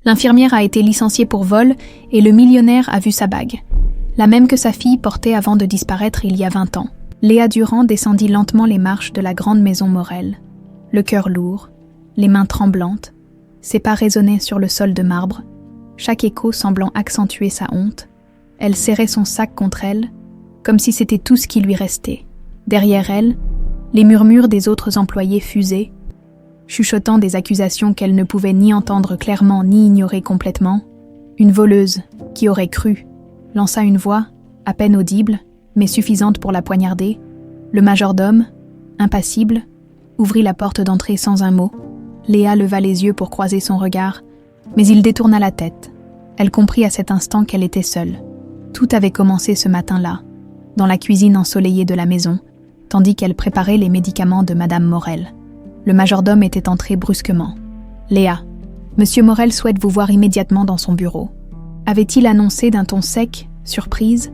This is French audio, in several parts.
L'infirmière a été licenciée pour vol et le millionnaire a vu sa bague, la même que sa fille portait avant de disparaître il y a 20 ans. Léa Durand descendit lentement les marches de la grande maison Morel, le cœur lourd, les mains tremblantes, ses pas résonnaient sur le sol de marbre, chaque écho semblant accentuer sa honte. Elle serrait son sac contre elle, comme si c'était tout ce qui lui restait. Derrière elle, les murmures des autres employés fusaient, chuchotant des accusations qu'elle ne pouvait ni entendre clairement ni ignorer complètement. Une voleuse, qui aurait cru, lança une voix, à peine audible, mais suffisante pour la poignarder. Le majordome, impassible, ouvrit la porte d'entrée sans un mot. Léa leva les yeux pour croiser son regard, mais il détourna la tête. Elle comprit à cet instant qu'elle était seule. Tout avait commencé ce matin-là, dans la cuisine ensoleillée de la maison, tandis qu'elle préparait les médicaments de Madame Morel. Le majordome était entré brusquement. « Léa, Monsieur Morel souhaite vous voir immédiatement dans son bureau. » Avait-il annoncé d'un ton sec, surprise.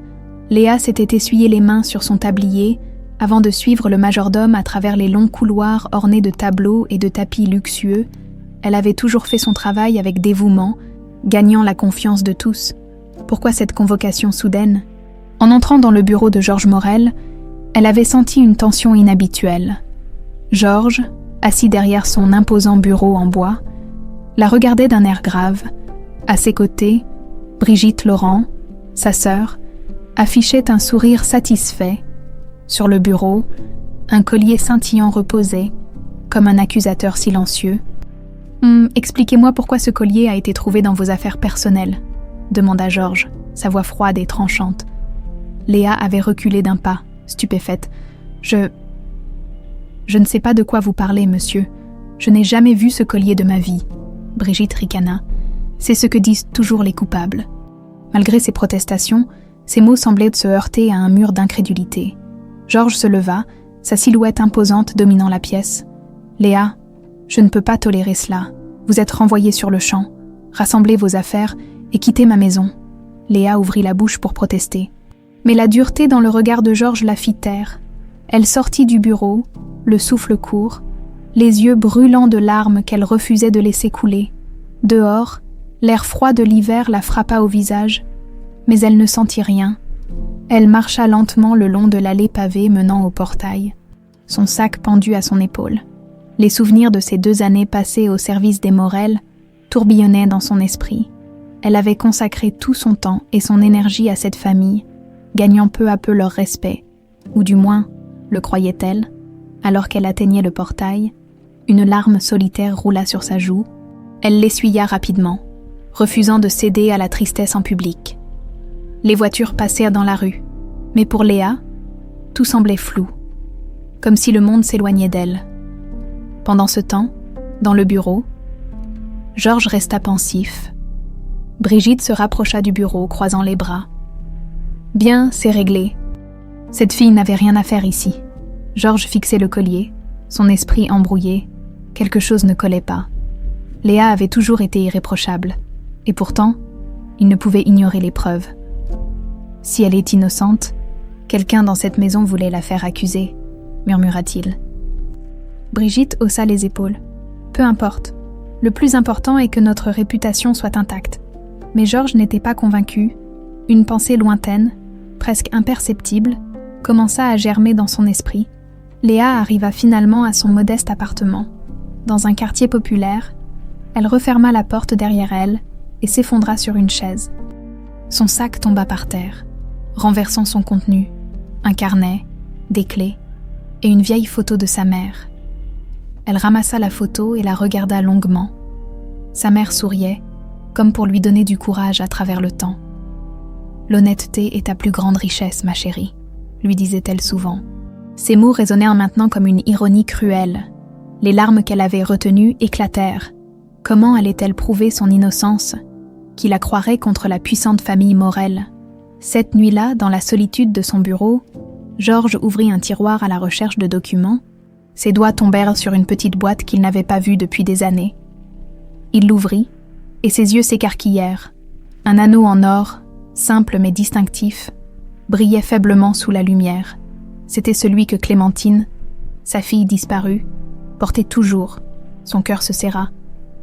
Léa s'était essuyé les mains sur son tablier avant de suivre le majordome à travers les longs couloirs ornés de tableaux et de tapis luxueux. Elle avait toujours fait son travail avec dévouement, gagnant la confiance de tous. Pourquoi cette convocation soudaine ? En entrant dans le bureau de Georges Morel, elle avait senti une tension inhabituelle. Georges, assis derrière son imposant bureau en bois, la regardait d'un air grave. À ses côtés, Brigitte Laurent, sa sœur, affichait un sourire satisfait. Sur le bureau, un collier scintillant reposait, comme un accusateur silencieux. « Expliquez-moi pourquoi ce collier a été trouvé dans vos affaires personnelles » demanda Georges, sa voix froide et tranchante. Léa avait reculé d'un pas, stupéfaite. « Je ne sais pas de quoi vous parlez, monsieur. Je n'ai jamais vu ce collier de ma vie. » Brigitte ricana. « C'est ce que disent toujours les coupables. » Malgré ses protestations, ses mots semblaient se heurter à un mur d'incrédulité. Georges se leva, sa silhouette imposante dominant la pièce. « Léa, je ne peux pas tolérer cela. Vous êtes renvoyée sur le champ. Rassemblez vos affaires et quittez ma maison. » Léa ouvrit la bouche pour protester. Mais la dureté dans le regard de Georges la fit taire. Elle sortit du bureau, le souffle court, les yeux brûlants de larmes qu'elle refusait de laisser couler. Dehors, l'air froid de l'hiver la frappa au visage, mais elle ne sentit rien. Elle marcha lentement le long de l'allée pavée menant au portail, son sac pendu à son épaule. Les souvenirs de ces 2 années passées au service des Morel tourbillonnaient dans son esprit. Elle avait consacré tout son temps et son énergie à cette famille, gagnant peu à peu leur respect, ou du moins, le croyait-elle. Alors qu'elle atteignait le portail, une larme solitaire roula sur sa joue. Elle l'essuya rapidement, refusant de céder à la tristesse en public. Les voitures passèrent dans la rue, mais pour Léa, tout semblait flou, comme si le monde s'éloignait d'elle. Pendant ce temps, dans le bureau, Georges resta pensif. Brigitte se rapprocha du bureau, croisant les bras. « Bien, c'est réglé. Cette fille n'avait rien à faire ici. » Georges fixait le collier, son esprit embrouillé. Quelque chose ne collait pas. Léa avait toujours été irréprochable, et pourtant, il ne pouvait ignorer les preuves. Si elle est innocente, quelqu'un dans cette maison voulait la faire accuser, murmura-t-il. Brigitte haussa les épaules. Peu importe. Le plus important est que notre réputation soit intacte. Mais Georges n'était pas convaincu. Une pensée lointaine, presque imperceptible, commença à germer dans son esprit. Léa arriva finalement à son modeste appartement. Dans un quartier populaire, elle referma la porte derrière elle et s'effondra sur une chaise. Son sac tomba par terre, renversant son contenu, un carnet, des clés et une vieille photo de sa mère. Elle ramassa la photo et la regarda longuement. Sa mère souriait, comme pour lui donner du courage à travers le temps. « L'honnêteté est ta plus grande richesse, ma chérie », lui disait-elle souvent. Ces mots résonnèrent maintenant comme une ironie cruelle. Les larmes qu'elle avait retenues éclatèrent. Comment allait-elle prouver son innocence, qui la croirait contre la puissante famille Morel? Cette nuit-là, dans la solitude de son bureau, Georges ouvrit un tiroir à la recherche de documents. Ses doigts tombèrent sur une petite boîte qu'il n'avait pas vue depuis des années. Il l'ouvrit, et ses yeux s'écarquillèrent. Un anneau en or, simple mais distinctif, brillait faiblement sous la lumière. C'était celui que Clémentine, sa fille disparue, portait toujours. Son cœur se serra.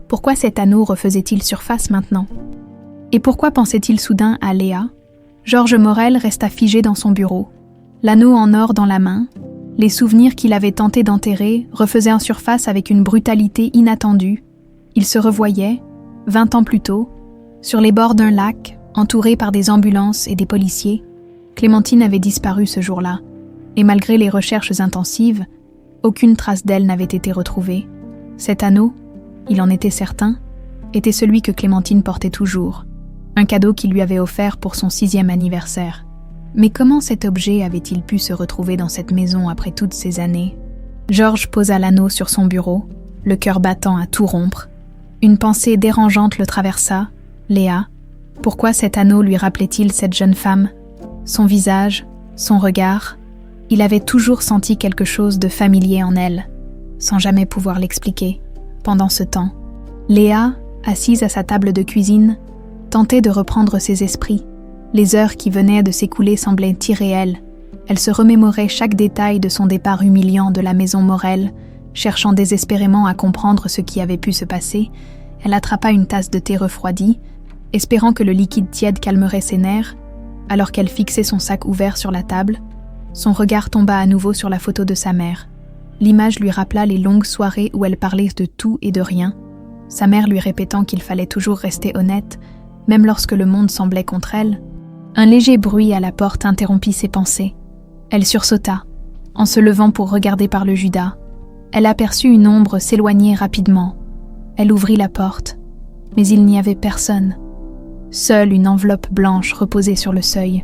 Pourquoi cet anneau refaisait-il surface maintenant? Et pourquoi pensait-il soudain à Léa? Georges Morel resta figé dans son bureau, l'anneau en or dans la main. Les souvenirs qu'il avait tenté d'enterrer refaisaient en surface avec une brutalité inattendue. Il se revoyait, 20 ans plus tôt, sur les bords d'un lac, entouré par des ambulances et des policiers. Clémentine avait disparu ce jour-là, et malgré les recherches intensives, aucune trace d'elle n'avait été retrouvée. Cet anneau, il en était certain, était celui que Clémentine portait toujours, un cadeau qu'il lui avait offert pour son 6e anniversaire. Mais comment cet objet avait-il pu se retrouver dans cette maison après toutes ces années? Georges posa l'anneau sur son bureau, le cœur battant à tout rompre. Une pensée dérangeante le traversa. Léa. Pourquoi cet anneau lui rappelait-il cette jeune femme? Son visage, son regard. Il avait toujours senti quelque chose de familier en elle, sans jamais pouvoir l'expliquer. Pendant ce temps, Léa, assise à sa table de cuisine, tentait de reprendre ses esprits. Les heures qui venaient de s'écouler semblaient irréelles. Elle se remémorait chaque détail de son départ humiliant de la maison Morel, cherchant désespérément à comprendre ce qui avait pu se passer. Elle attrapa une tasse de thé refroidi, espérant que le liquide tiède calmerait ses nerfs. Alors qu'elle fixait son sac ouvert sur la table, son regard tomba à nouveau sur la photo de sa mère. L'image lui rappela les longues soirées où elle parlait de tout et de rien, sa mère lui répétant qu'il fallait toujours rester honnête, même lorsque le monde semblait contre elle. Un léger bruit à la porte interrompit ses pensées. Elle sursauta, en se levant pour regarder par le judas. Elle aperçut une ombre s'éloigner rapidement. Elle ouvrit la porte, mais il n'y avait personne. Seule une enveloppe blanche reposait sur le seuil.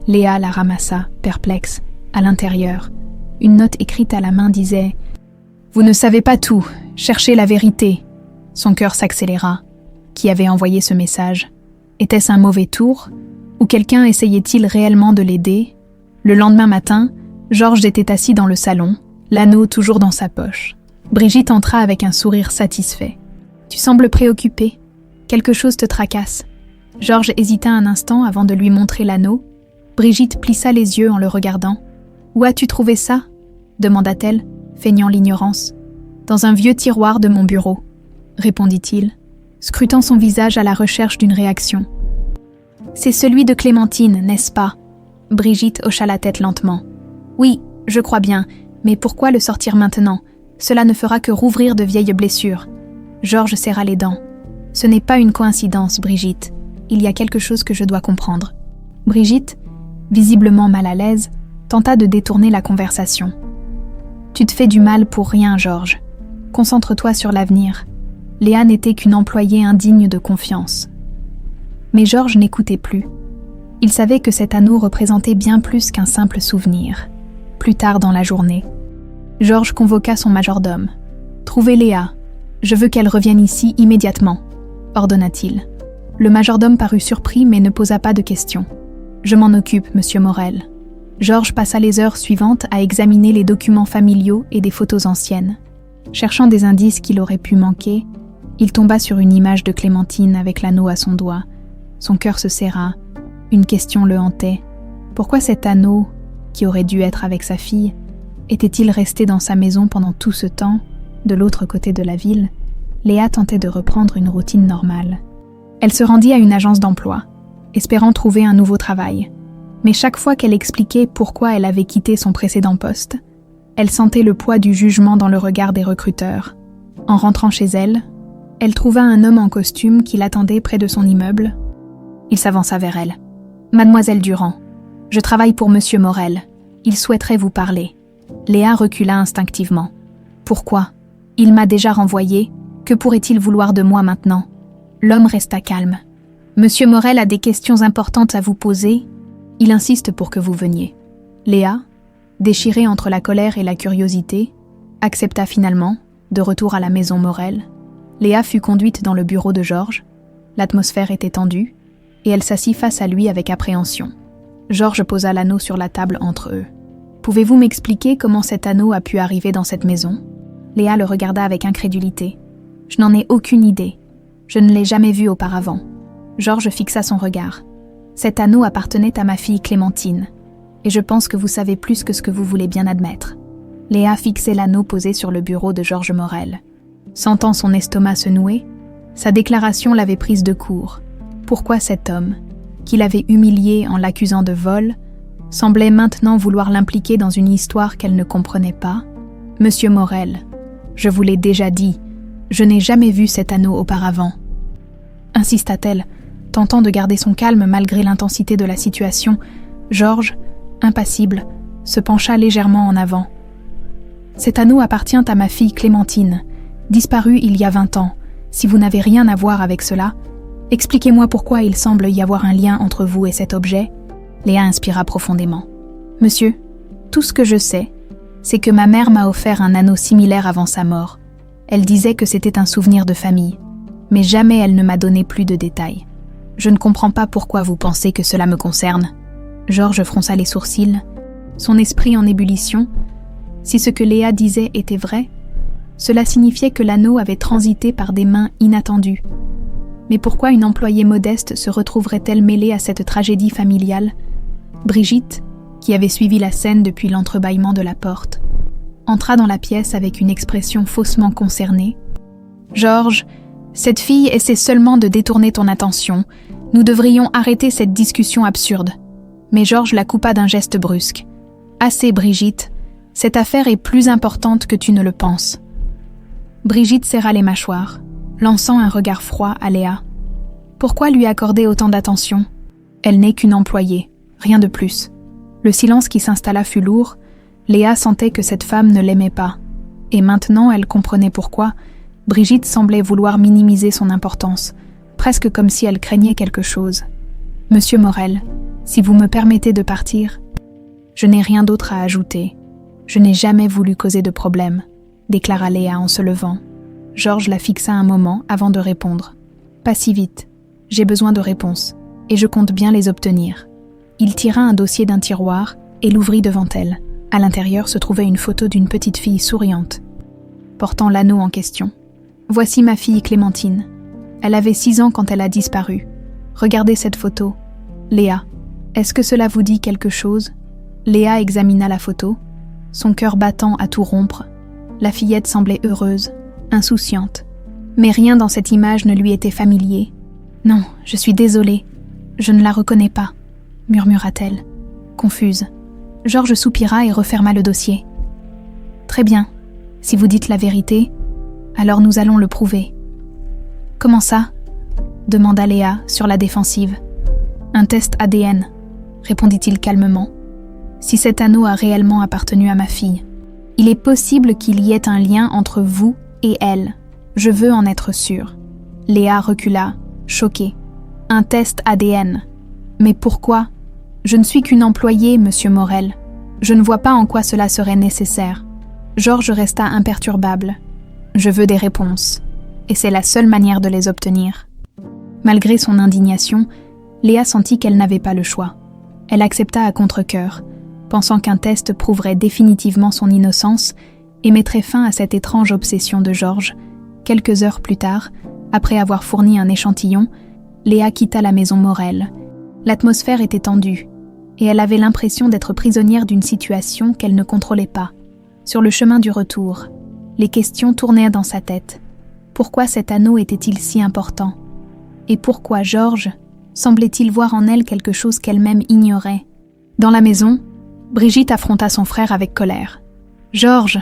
Léa la ramassa, perplexe. À l'intérieur, une note écrite à la main disait « Vous ne savez pas tout, cherchez la vérité ». Son cœur s'accéléra. Qui avait envoyé ce message? Était-ce un mauvais tour? Ou quelqu'un essayait-il réellement de l'aider? Le lendemain matin, Georges était assis dans le salon, l'anneau toujours dans sa poche. Brigitte entra avec un sourire satisfait. « Tu sembles préoccupé. Quelque chose te tracasse. » Georges hésita un instant avant de lui montrer l'anneau. Brigitte plissa les yeux en le regardant. « Où as-tu trouvé ça ?» demanda-t-elle, feignant l'ignorance. « Dans un vieux tiroir de mon bureau, » répondit-il, scrutant son visage à la recherche d'une réaction. « C'est celui de Clémentine, n'est-ce pas ?» Brigitte hocha la tête lentement. « Oui, je crois bien, mais pourquoi le sortir maintenant? Cela ne fera que rouvrir de vieilles blessures. » Georges serra les dents. « Ce n'est pas une coïncidence, Brigitte. Il y a quelque chose que je dois comprendre. » Brigitte, visiblement mal à l'aise, tenta de détourner la conversation. « Tu te fais du mal pour rien, Georges. Concentre-toi sur l'avenir. Léa n'était qu'une employée indigne de confiance. » Mais Georges n'écoutait plus. Il savait que cet anneau représentait bien plus qu'un simple souvenir. Plus tard dans la journée, Georges convoqua son majordome. « Trouvez Léa. Je veux qu'elle revienne ici immédiatement, » ordonna-t-il. Le majordome parut surpris mais ne posa pas de questions. « Je m'en occupe, monsieur Morel. » Georges passa les heures suivantes à examiner les documents familiaux et des photos anciennes. Cherchant des indices qu'il aurait pu manquer, il tomba sur une image de Clémentine avec l'anneau à son doigt. Son cœur se serra. Une question le hantait. Pourquoi cet anneau, qui aurait dû être avec sa fille, était-il resté dans sa maison pendant tout ce temps, de l'autre côté de la ville? Léa tentait de reprendre une routine normale. Elle se rendit à une agence d'emploi, espérant trouver un nouveau travail. Mais chaque fois qu'elle expliquait pourquoi elle avait quitté son précédent poste, elle sentait le poids du jugement dans le regard des recruteurs. En rentrant chez elle, elle trouva un homme en costume qui l'attendait près de son immeuble. Il s'avança vers elle. « Mademoiselle Durand, je travaille pour Monsieur Morel. Il souhaiterait vous parler. » Léa recula instinctivement. « Pourquoi? Il m'a déjà renvoyé. Que pourrait-il vouloir de moi maintenant ?» L'homme resta calme. « Monsieur Morel a des questions importantes à vous poser. Il insiste pour que vous veniez. » Léa, déchirée entre la colère et la curiosité, accepta finalement, de retour à la maison Morel. Léa fut conduite dans le bureau de Georges. L'atmosphère était tendue, et elle s'assit face à lui avec appréhension. Georges posa l'anneau sur la table entre eux. « Pouvez-vous m'expliquer comment cet anneau a pu arriver dans cette maison ?» Léa le regarda avec incrédulité. « Je n'en ai aucune idée. Je ne l'ai jamais vu auparavant. » Georges fixa son regard. « Cet anneau appartenait à ma fille Clémentine, et je pense que vous savez plus que ce que vous voulez bien admettre. » Léa fixait l'anneau posé sur le bureau de Georges Morel. Sentant son estomac se nouer, Sa déclaration l'avait prise de court. Pourquoi cet homme, qui l'avait humiliée en l'accusant de vol, semblait maintenant vouloir l'impliquer dans une histoire qu'elle ne comprenait pas? « Monsieur Morel, je vous l'ai déjà dit, je n'ai jamais vu cet anneau auparavant. » Insista-t-elle, tentant de garder son calme malgré l'intensité de la situation. Georges, impassible, se pencha légèrement en avant. « Cet anneau appartient à ma fille Clémentine, disparue il y a 20 ans. Si vous n'avez rien à voir avec cela, expliquez-moi pourquoi il semble y avoir un lien entre vous et cet objet. » Léa inspira profondément. « Monsieur, tout ce que je sais, c'est que ma mère m'a offert un anneau similaire avant sa mort. Elle disait que c'était un souvenir de famille, mais jamais elle ne m'a donné plus de détails. Je ne comprends pas pourquoi vous pensez que cela me concerne. » Georges fronça les sourcils, son esprit en ébullition. Si ce que Léa disait était vrai, cela signifiait que l'anneau avait transité par des mains inattendues. Mais pourquoi une employée modeste se retrouverait-elle mêlée à cette tragédie familiale? Brigitte, qui avait suivi la scène depuis l'entrebâillement de la porte, entra dans la pièce avec une expression faussement concernée. « Georges, cette fille essaie seulement de détourner ton attention. Nous devrions arrêter cette discussion absurde. » Mais Georges la coupa d'un geste brusque. « Assez, Brigitte. Cette affaire est plus importante que tu ne le penses. » Brigitte serra les mâchoires, lançant un regard froid à Léa. Pourquoi lui accorder autant d'attention? Elle n'est qu'une employée, rien de plus. Le silence qui s'installa fut lourd. Léa sentait que cette femme ne l'aimait pas. Et maintenant, elle comprenait pourquoi. Brigitte semblait vouloir minimiser son importance, presque comme si elle craignait quelque chose. « Monsieur Morel, si vous me permettez de partir, je n'ai rien d'autre à ajouter. Je n'ai jamais voulu causer de problème, » déclara Léa en se levant. Georges la fixa un moment avant de répondre. « Pas si vite. J'ai besoin de réponses, et je compte bien les obtenir. » Il tira un dossier d'un tiroir et l'ouvrit devant elle. À l'intérieur se trouvait une photo d'une petite fille souriante, portant l'anneau en question. « Voici ma fille Clémentine. Elle avait 6 ans quand elle a disparu. Regardez cette photo. Léa, est-ce que cela vous dit quelque chose ?» Léa examina la photo, son cœur battant à tout rompre. La fillette semblait heureuse, insouciante. Mais rien dans cette image ne lui était familier. « Non, je suis désolée. Je ne la reconnais pas. » murmura-t-elle, confuse. Georges soupira et referma le dossier. « Très bien. Si vous dites la vérité, alors nous allons le prouver. »« Comment ça ?» demanda Léa sur la défensive. « Un test ADN, » répondit-il calmement. « Si cet anneau a réellement appartenu à ma fille, il est possible qu'il y ait un lien entre vous et elle. Je veux en être sûre. » Léa recula, choquée. « Un test ADN. Mais pourquoi ? Je ne suis qu'une employée, monsieur Morel. Je ne vois pas en quoi cela serait nécessaire. » Georges resta imperturbable. « Je veux des réponses, et c'est la seule manière de les obtenir. » Malgré son indignation, Léa sentit qu'elle n'avait pas le choix. Elle accepta à contre-cœur, pensant qu'un test prouverait définitivement son innocence et mettrait fin à cette étrange obsession de Georges. Quelques heures plus tard, après avoir fourni un échantillon, Léa quitta la maison Morel. L'atmosphère était tendue, et elle avait l'impression d'être prisonnière d'une situation qu'elle ne contrôlait pas. Sur le chemin du retour, les questions tournèrent dans sa tête. Pourquoi cet anneau était-il si important? Et pourquoi Georges semblait-il voir en elle quelque chose qu'elle-même ignorait? Dans la maison, Brigitte affronta son frère avec colère. « Georges,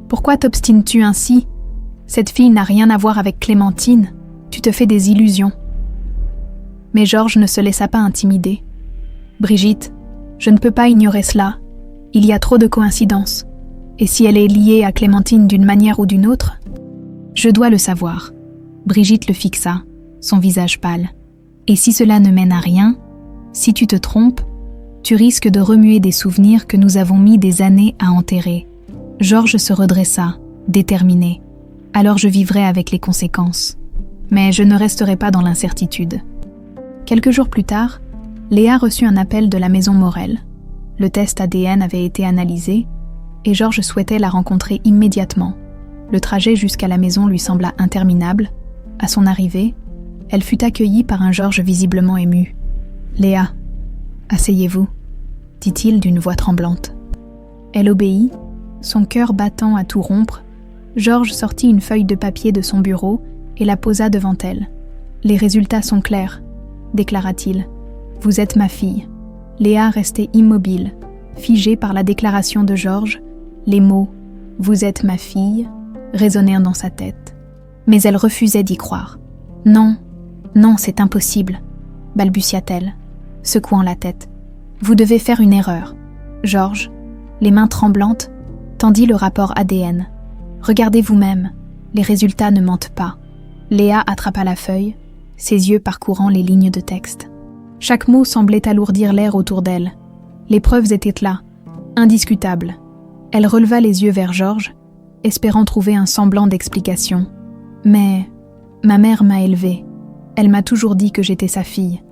pourquoi t'obstines-tu ainsi? Cette fille n'a rien à voir avec Clémentine. Tu te fais des illusions. » Mais Georges ne se laissa pas intimider. « Brigitte, je ne peux pas ignorer cela. Il y a trop de coïncidences. Et si elle est liée à Clémentine d'une manière ou d'une autre, je dois le savoir. » Brigitte le fixa, son visage pâle. « Et si cela ne mène à rien, si tu te trompes, tu risques de remuer des souvenirs que nous avons mis des années à enterrer. » Georges se redressa, déterminé. « Alors je vivrai avec les conséquences. Mais je ne resterai pas dans l'incertitude. » Quelques jours plus tard, Léa reçut un appel de la maison Morel. Le test ADN avait été analysé et Georges souhaitait la rencontrer immédiatement. Le trajet jusqu'à la maison lui sembla interminable. À son arrivée, elle fut accueillie par un Georges visiblement ému. « Léa, asseyez-vous, » dit-il d'une voix tremblante. Elle obéit, son cœur battant à tout rompre. Georges sortit une feuille de papier de son bureau et la posa devant elle. « Les résultats sont clairs, déclara-t-il. Vous êtes ma fille. » Léa restait immobile, figée par la déclaration de Georges. Les mots « Vous êtes ma fille » résonnèrent dans sa tête. Mais elle refusait d'y croire. « Non, non, c'est impossible, » balbutia-t-elle, secouant la tête. « Vous devez faire une erreur. » Georges, les mains tremblantes, tendit le rapport ADN. « Regardez vous-même, les résultats ne mentent pas. » Léa attrapa la feuille, ses yeux parcourant les lignes de texte. Chaque mot semblait alourdir l'air autour d'elle. Les preuves étaient là, indiscutables. Elle releva les yeux vers Georges, espérant trouver un semblant d'explication. « Mais ma mère m'a élevée. Elle m'a toujours dit que j'étais sa fille,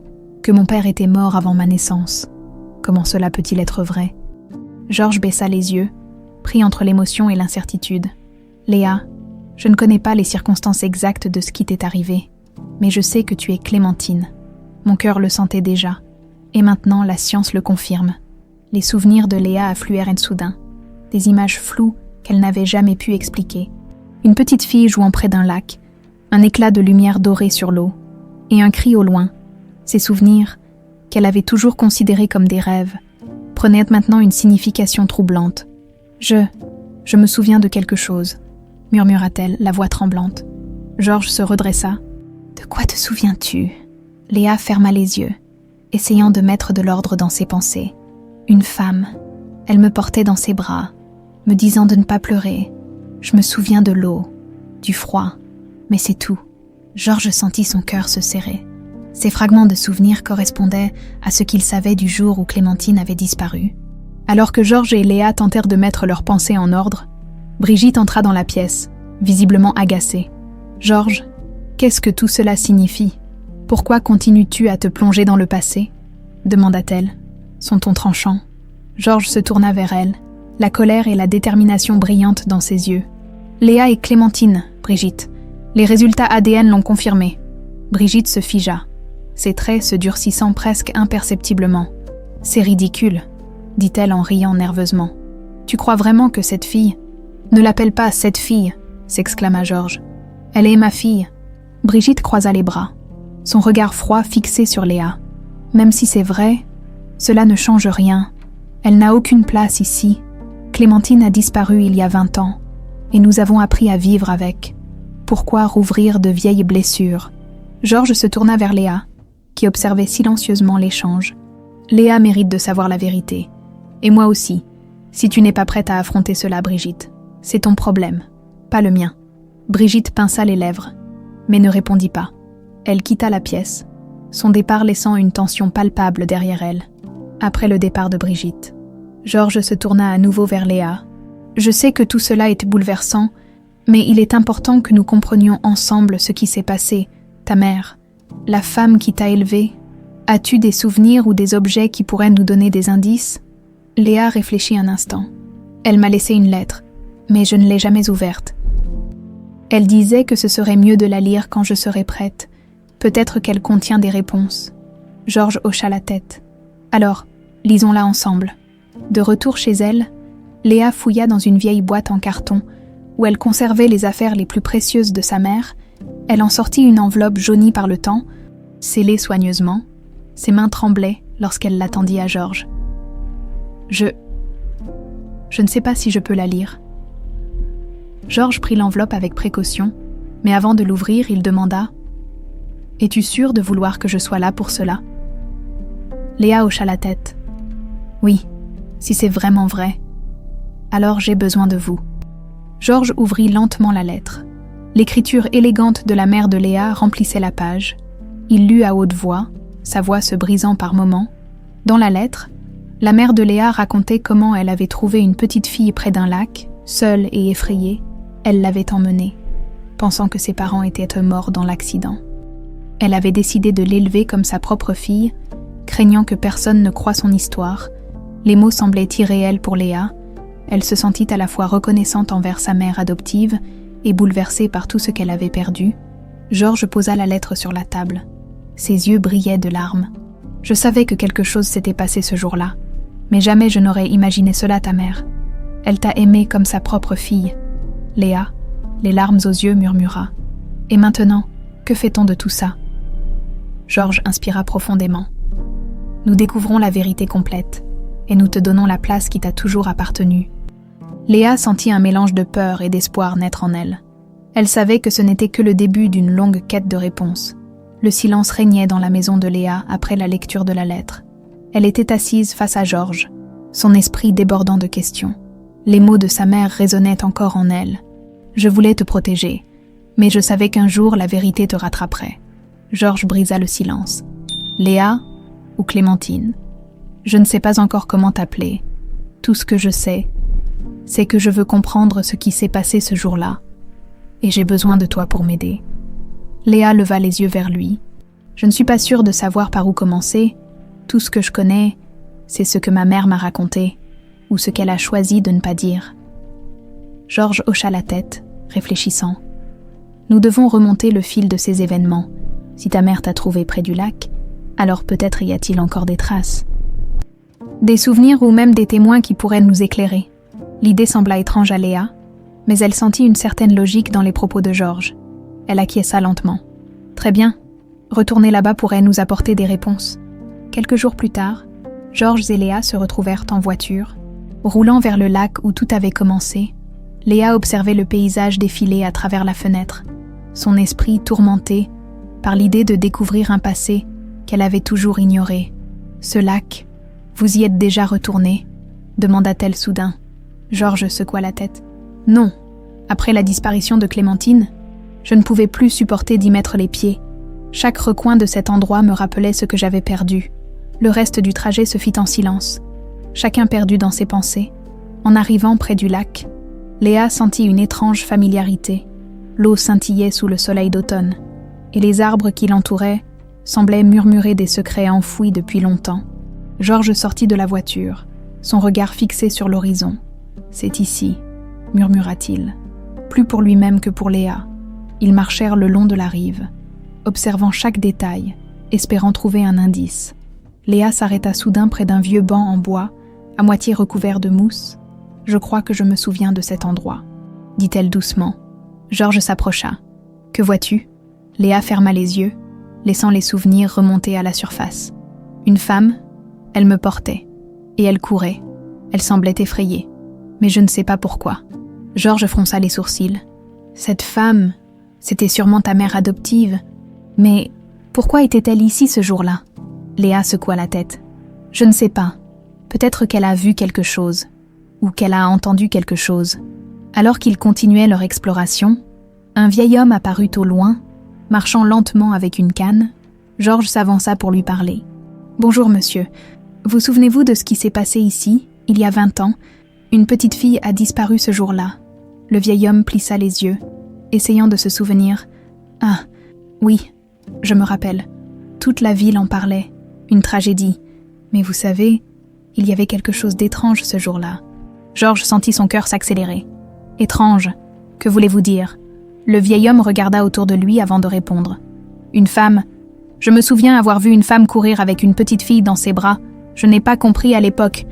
que mon père était mort avant ma naissance. Comment cela peut-il être vrai ?» Georges baissa les yeux, pris entre l'émotion et l'incertitude. « Léa, je ne connais pas les circonstances exactes de ce qui t'est arrivé, mais je sais que tu es Clémentine. Mon cœur le sentait déjà, et maintenant la science le confirme. » Les souvenirs de Léa affluèrent soudain, des images floues qu'elle n'avait jamais pu expliquer. Une petite fille jouant près d'un lac, un éclat de lumière dorée sur l'eau, et un cri au loin. Ces souvenirs, qu'elle avait toujours considérés comme des rêves, prenaient maintenant une signification troublante. « Je me souviens de quelque chose », murmura-t-elle, la voix tremblante. Georges se redressa. « De quoi te souviens-tu » Léa ferma les yeux, essayant de mettre de l'ordre dans ses pensées. Une femme. Elle me portait dans ses bras, me disant de ne pas pleurer. Je me souviens de l'eau, du froid, mais c'est tout. Georges sentit son cœur se serrer. Ces fragments de souvenirs correspondaient à ce qu'il savait du jour où Clémentine avait disparu. Alors que Georges et Léa tentèrent de mettre leurs pensées en ordre, Brigitte entra dans la pièce, visiblement agacée. « Georges, qu'est-ce que tout cela signifie ? Pourquoi continues-tu à te plonger dans le passé ?» demanda-t-elle, son ton tranchant. Georges se tourna vers elle, la colère et la détermination brillantes dans ses yeux. « Léa et Clémentine, Brigitte. Les résultats ADN l'ont confirmé. » Brigitte se figea, ses traits se durcissant presque imperceptiblement. « C'est ridicule, » dit-elle en riant nerveusement. « Tu crois vraiment que cette fille... » « Ne l'appelle pas cette fille, » s'exclama Georges. « Elle est ma fille. » Brigitte croisa les bras, son regard froid fixé sur Léa. « Même si c'est vrai, cela ne change rien. Elle n'a aucune place ici. Clémentine a disparu il y a 20 ans, et nous avons appris à vivre avec. Pourquoi rouvrir de vieilles blessures ?» Georges se tourna vers Léa, qui observait silencieusement l'échange. « Léa mérite de savoir la vérité. Et moi aussi, si tu n'es pas prête à affronter cela, Brigitte. C'est ton problème, pas le mien. » Brigitte pinça les lèvres, mais ne répondit pas. Elle quitta la pièce, son départ laissant une tension palpable derrière elle. Après le départ de Brigitte, Georges se tourna à nouveau vers Léa. « Je sais que tout cela est bouleversant, mais il est important que nous comprenions ensemble ce qui s'est passé. Ta mère, la femme qui t'a élevée, as-tu des souvenirs ou des objets qui pourraient nous donner des indices ?» Léa réfléchit un instant. Elle m'a laissé une lettre, mais je ne l'ai jamais ouverte. Elle disait que ce serait mieux de la lire quand je serai prête. Peut-être qu'elle contient des réponses. Georges hocha la tête. Alors, lisons-la ensemble. De retour chez elle, Léa fouilla dans une vieille boîte en carton où elle conservait les affaires les plus précieuses de sa mère. Elle en sortit une enveloppe jaunie par le temps, scellée soigneusement. Ses mains tremblaient lorsqu'elle la tendit à Georges. Je ne sais pas si je peux la lire. Georges prit l'enveloppe avec précaution, mais avant de l'ouvrir, il demanda « Es-tu sûre de vouloir que je sois là pour cela ?» Léa hocha la tête. « Oui, si c'est vraiment vrai. Alors j'ai besoin de vous. » Georges ouvrit lentement la lettre. L'écriture élégante de la mère de Léa remplissait la page. Il lut à haute voix, sa voix se brisant par moments. Dans la lettre, la mère de Léa racontait comment elle avait trouvé une petite fille près d'un lac, seule et effrayée. Elle l'avait emmenée, pensant que ses parents étaient morts dans l'accident. Elle avait décidé de l'élever comme sa propre fille, craignant que personne ne croie son histoire. Les mots semblaient irréels pour Léa. Elle se sentit à la fois reconnaissante envers sa mère adoptive et bouleversée par tout ce qu'elle avait perdu. Georges posa la lettre sur la table. Ses yeux brillaient de larmes. « Je savais que quelque chose s'était passé ce jour-là, mais jamais je n'aurais imaginé cela, ta mère. Elle t'a aimée comme sa propre fille. » Léa, les larmes aux yeux, murmura. « Et maintenant, que fait-on de tout ça? Georges inspira profondément. Nous découvrons la vérité complète, et nous te donnons la place qui t'a toujours appartenu. Léa sentit un mélange de peur et d'espoir naître en elle. Elle savait que ce n'était que le début d'une longue quête de réponses. Le silence régnait dans la maison de Léa après la lecture de la lettre. Elle était assise face à Georges, son esprit débordant de questions. Les mots de sa mère résonnaient encore en elle. « Je voulais te protéger, mais je savais qu'un jour la vérité te rattraperait. » Georges brisa le silence. « Léa ou Clémentine? Je ne sais pas encore comment t'appeler. Tout ce que je sais, c'est que je veux comprendre ce qui s'est passé ce jour-là. Et j'ai besoin de toi pour m'aider. » Léa leva les yeux vers lui. « Je ne suis pas sûre de savoir par où commencer. Tout ce que je connais, c'est ce que ma mère m'a raconté, ou ce qu'elle a choisi de ne pas dire. » Georges hocha la tête, réfléchissant. « Nous devons remonter le fil de ces événements. Si ta mère t'a trouvé près du lac, alors peut-être y a-t-il encore des traces. Des souvenirs ou même des témoins qui pourraient nous éclairer. » L'idée sembla étrange à Léa, mais elle sentit une certaine logique dans les propos de Georges. Elle acquiesça lentement. « Très bien, retourner là-bas pourrait nous apporter des réponses. » Quelques jours plus tard, Georges et Léa se retrouvèrent en voiture, roulant vers le lac où tout avait commencé. Léa observait le paysage défiler à travers la fenêtre, son esprit tourmenté par l'idée de découvrir un passé qu'elle avait toujours ignoré. « Ce lac, vous y êtes déjà retourné ?» demanda-t-elle soudain. Georges secoua la tête. « Non. Après la disparition de Clémentine, je ne pouvais plus supporter d'y mettre les pieds. Chaque recoin de cet endroit me rappelait ce que j'avais perdu. Le reste du trajet se fit en silence, chacun perdu dans ses pensées. En arrivant près du lac, Léa sentit une étrange familiarité. L'eau scintillait sous le soleil d'automne, et les arbres qui l'entouraient semblaient murmurer des secrets enfouis depuis longtemps. Georges sortit de la voiture, son regard fixé sur l'horizon. « C'est ici », murmura-t-il, plus pour lui-même que pour Léa. Ils marchèrent le long de la rive, observant chaque détail, espérant trouver un indice. Léa s'arrêta soudain près d'un vieux banc en bois, à moitié recouvert de mousse. « Je crois que je me souviens de cet endroit », dit-elle doucement. Georges s'approcha. « Que vois-tu » Léa ferma les yeux, laissant les souvenirs remonter à la surface. Une femme, elle me portait, et elle courait. Elle semblait effrayée, mais je ne sais pas pourquoi. Georges fronça les sourcils. « Cette femme, c'était sûrement ta mère adoptive. Mais pourquoi était-elle ici ce jour-là » Léa secoua la tête. « Je ne sais pas. Peut-être qu'elle a vu quelque chose, ou qu'elle a entendu quelque chose. » Alors qu'ils continuaient leur exploration, un vieil homme apparut au loin, marchant lentement avec une canne. Georges s'avança pour lui parler. « Bonjour monsieur, vous souvenez-vous de ce qui s'est passé ici, il y a 20 ans? Une petite fille a disparu ce jour-là. » Le vieil homme plissa les yeux, essayant de se souvenir. « Ah, oui, je me rappelle. Toute la ville en parlait. Une tragédie. Mais vous savez, il y avait quelque chose d'étrange ce jour-là. » Georges sentit son cœur s'accélérer. « Étrange, que voulez-vous dire ?» Le vieil homme regarda autour de lui avant de répondre. « Une femme. Je me souviens avoir vu une femme courir avec une petite fille dans ses bras. Je n'ai pas compris à l'époque.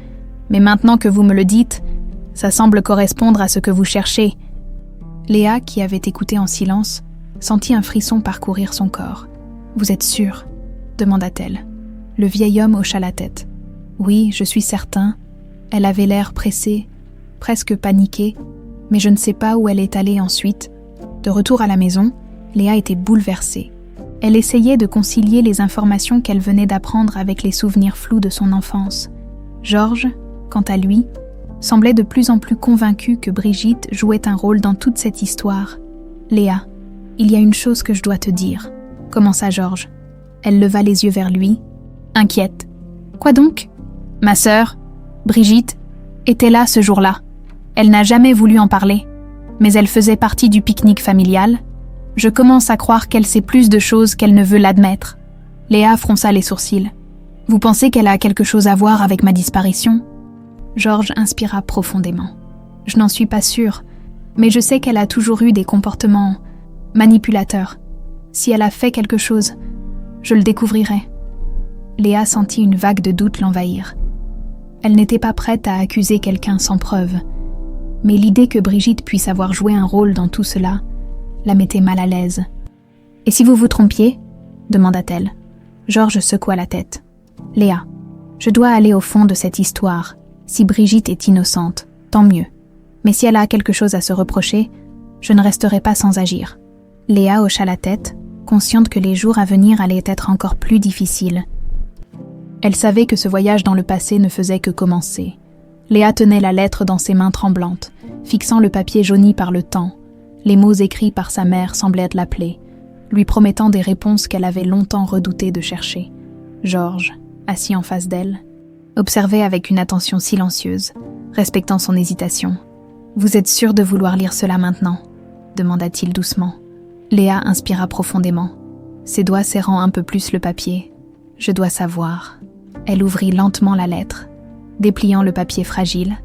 Mais maintenant que vous me le dites, ça semble correspondre à ce que vous cherchez. » Léa, qui avait écouté en silence, sentit un frisson parcourir son corps. « Vous êtes sûr ?» demanda-t-elle. Le vieil homme hocha la tête. « Oui, je suis certain. » Elle avait l'air pressée, presque paniquée, mais je ne sais pas où elle est allée ensuite. De retour à la maison, Léa était bouleversée. Elle essayait de concilier les informations qu'elle venait d'apprendre avec les souvenirs flous de son enfance. Georges, quant à lui, semblait de plus en plus convaincu que Brigitte jouait un rôle dans toute cette histoire. « Léa, il y a une chose que je dois te dire, » commença Georges. Elle leva les yeux vers lui, inquiète. « Quoi donc ?»« Ma sœur, Brigitte, était là ce jour-là. Elle n'a jamais voulu en parler, mais elle faisait partie du pique-nique familial. Je commence à croire qu'elle sait plus de choses qu'elle ne veut l'admettre. » Léa fronça les sourcils. « Vous pensez qu'elle a quelque chose à voir avec ma disparition ?» Georges inspira profondément. « Je n'en suis pas sûre, mais je sais qu'elle a toujours eu des comportements manipulateurs. Si elle a fait quelque chose, je le découvrirai. » Léa sentit une vague de doute l'envahir. Elle n'était pas prête à accuser quelqu'un sans preuve, mais l'idée que Brigitte puisse avoir joué un rôle dans tout cela la mettait mal à l'aise. « Et si vous vous trompiez » demanda-t-elle. Georges secoua la tête. « Léa, je dois aller au fond de cette histoire. Si Brigitte est innocente, tant mieux. Mais si elle a quelque chose à se reprocher, je ne resterai pas sans agir. » Léa hocha la tête, consciente que les jours à venir allaient être encore plus difficiles. Elle savait que ce voyage dans le passé ne faisait que commencer. Léa tenait la lettre dans ses mains tremblantes, fixant le papier jauni par le temps. Les mots écrits par sa mère semblaient l'appeler, lui promettant des réponses qu'elle avait longtemps redouté de chercher. Georges, assis en face d'elle, observait avec une attention silencieuse, respectant son hésitation. « Vous êtes sûre de vouloir lire cela maintenant ?» demanda-t-il doucement. Léa inspira profondément, ses doigts serrant un peu plus le papier. « Je dois savoir. » Elle ouvrit lentement la lettre, dépliant le papier fragile.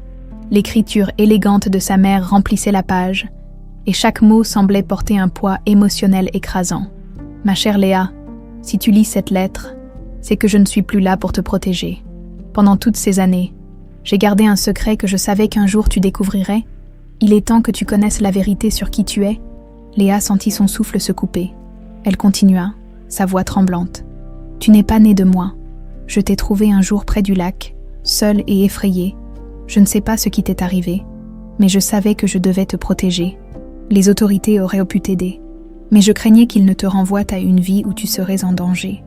L'écriture élégante de sa mère remplissait la page, et chaque mot semblait porter un poids émotionnel écrasant. « Ma chère Léa, si tu lis cette lettre, c'est que je ne suis plus là pour te protéger. Pendant toutes ces années, j'ai gardé un secret que je savais qu'un jour tu découvrirais. Il est temps que tu connaisses la vérité sur qui tu es. » Léa sentit son souffle se couper. Elle continua, sa voix tremblante. « Tu n'es pas née de moi. Je t'ai trouvée un jour près du lac, seule et effrayée. Je ne sais pas ce qui t'est arrivé, mais je savais que je devais te protéger. Les autorités auraient pu t'aider, mais je craignais qu'ils ne te renvoient à une vie où tu serais en danger.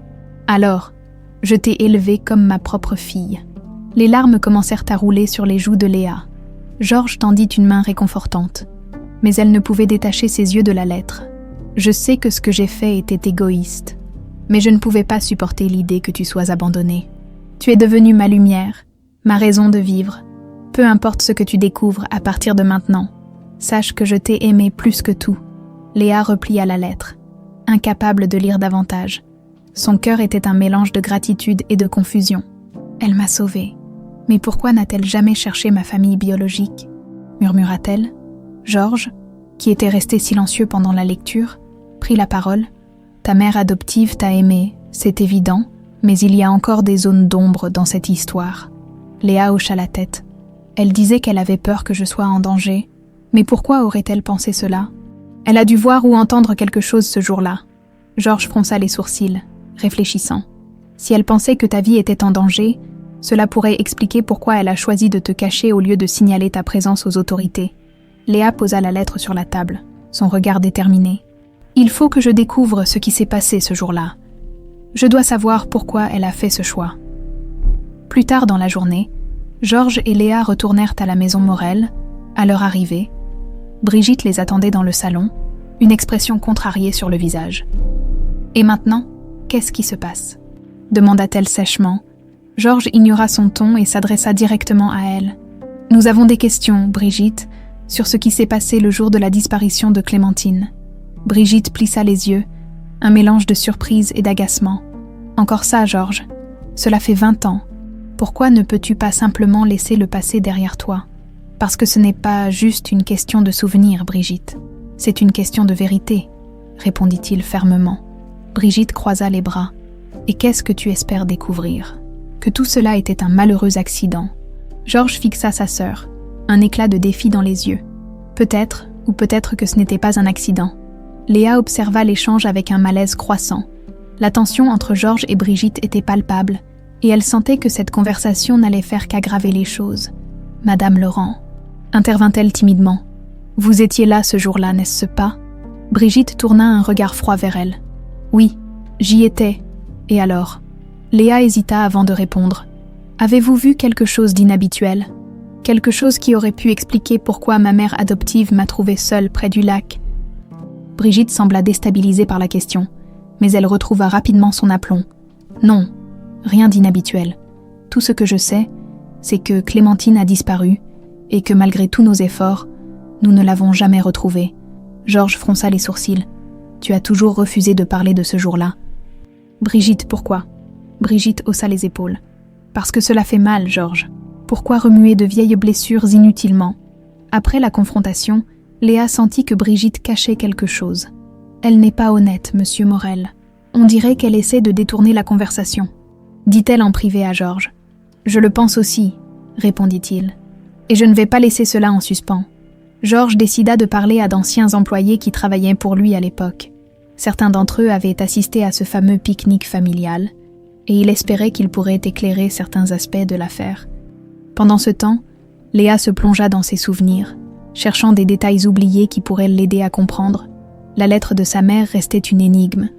Alors, je t'ai élevée comme ma propre fille. » Les larmes commencèrent à rouler sur les joues de Léa. Georges tendit une main réconfortante, mais elle ne pouvait détacher ses yeux de la lettre. « Je sais que ce que j'ai fait était égoïste, mais je ne pouvais pas supporter l'idée que tu sois abandonnée. Tu es devenue ma lumière, ma raison de vivre. Peu importe ce que tu découvres à partir de maintenant, sache que je t'ai aimée plus que tout. » Léa replia la lettre, incapable de lire davantage. Son cœur était un mélange de gratitude et de confusion. « Elle m'a sauvée. Mais pourquoi n'a-t-elle jamais cherché ma famille biologique ?» murmura-t-elle. Georges, qui était resté silencieux pendant la lecture, prit la parole. « Ta mère adoptive t'a aimée, c'est évident, mais il y a encore des zones d'ombre dans cette histoire. » Léa hocha la tête. Elle disait qu'elle avait peur que je sois en danger. Mais pourquoi aurait-elle pensé cela? Elle a dû voir ou entendre quelque chose ce jour-là. Georges fronça les sourcils, réfléchissant. Si elle pensait que ta vie était en danger, cela pourrait expliquer pourquoi elle a choisi de te cacher au lieu de signaler ta présence aux autorités. Léa posa la lettre sur la table, son regard déterminé. « Il faut que je découvre ce qui s'est passé ce jour-là. Je dois savoir pourquoi elle a fait ce choix. » Plus tard dans la journée, Georges et Léa retournèrent à la maison Morel. À leur arrivée, Brigitte les attendait dans le salon, une expression contrariée sur le visage. « Et maintenant, qu'est-ce qui se passe ?» demanda-t-elle sèchement. Georges ignora son ton et s'adressa directement à elle. « Nous avons des questions, Brigitte, sur ce qui s'est passé le jour de la disparition de Clémentine. » Brigitte plissa les yeux, un mélange de surprise et d'agacement. « Encore ça, Georges. Cela fait 20 ans. Pourquoi ne peux-tu pas simplement laisser le passé derrière toi ? Parce que ce n'est pas juste une question de souvenir, Brigitte. C'est une question de vérité, » répondit-il fermement. Brigitte croisa les bras. « Et qu'est-ce que tu espères découvrir ? Que tout cela était un malheureux accident. » Georges fixa sa sœur, un éclat de défi dans les yeux. Peut-être, ou peut-être que ce n'était pas un accident. Léa observa l'échange avec un malaise croissant. La tension entre Georges et Brigitte était palpable, et elle sentait que cette conversation n'allait faire qu'aggraver les choses. « Madame Laurent » intervint-elle timidement. « Vous étiez là ce jour-là, n'est-ce pas ?» Brigitte tourna un regard froid vers elle. « Oui, j'y étais. Et alors ?» Léa hésita avant de répondre. « Avez-vous vu quelque chose d'inhabituel ? Quelque chose qui aurait pu expliquer pourquoi ma mère adoptive m'a trouvée seule près du lac ?» Brigitte sembla déstabilisée par la question, mais elle retrouva rapidement son aplomb. « Non, rien d'inhabituel. Tout ce que je sais, c'est que Clémentine a disparu et que malgré tous nos efforts, nous ne l'avons jamais retrouvée. » Georges fronça les sourcils. « Tu as toujours refusé de parler de ce jour-là. » « Brigitte, pourquoi ?» Brigitte haussa les épaules. « Parce que cela fait mal, Georges. Pourquoi remuer de vieilles blessures inutilement ?» Après la confrontation, Léa sentit que Brigitte cachait quelque chose. « Elle n'est pas honnête, monsieur Morel. On dirait qu'elle essaie de détourner la conversation. » dit-elle en privé à Georges. « Je le pense aussi, » répondit-il. « Et je ne vais pas laisser cela en suspens. » Georges décida de parler à d'anciens employés qui travaillaient pour lui à l'époque. Certains d'entre eux avaient assisté à ce fameux pique-nique familial, et il espérait qu'il pourrait éclairer certains aspects de l'affaire. Pendant ce temps, Léa se plongea dans ses souvenirs, cherchant des détails oubliés qui pourraient l'aider à comprendre. La lettre de sa mère restait une énigme,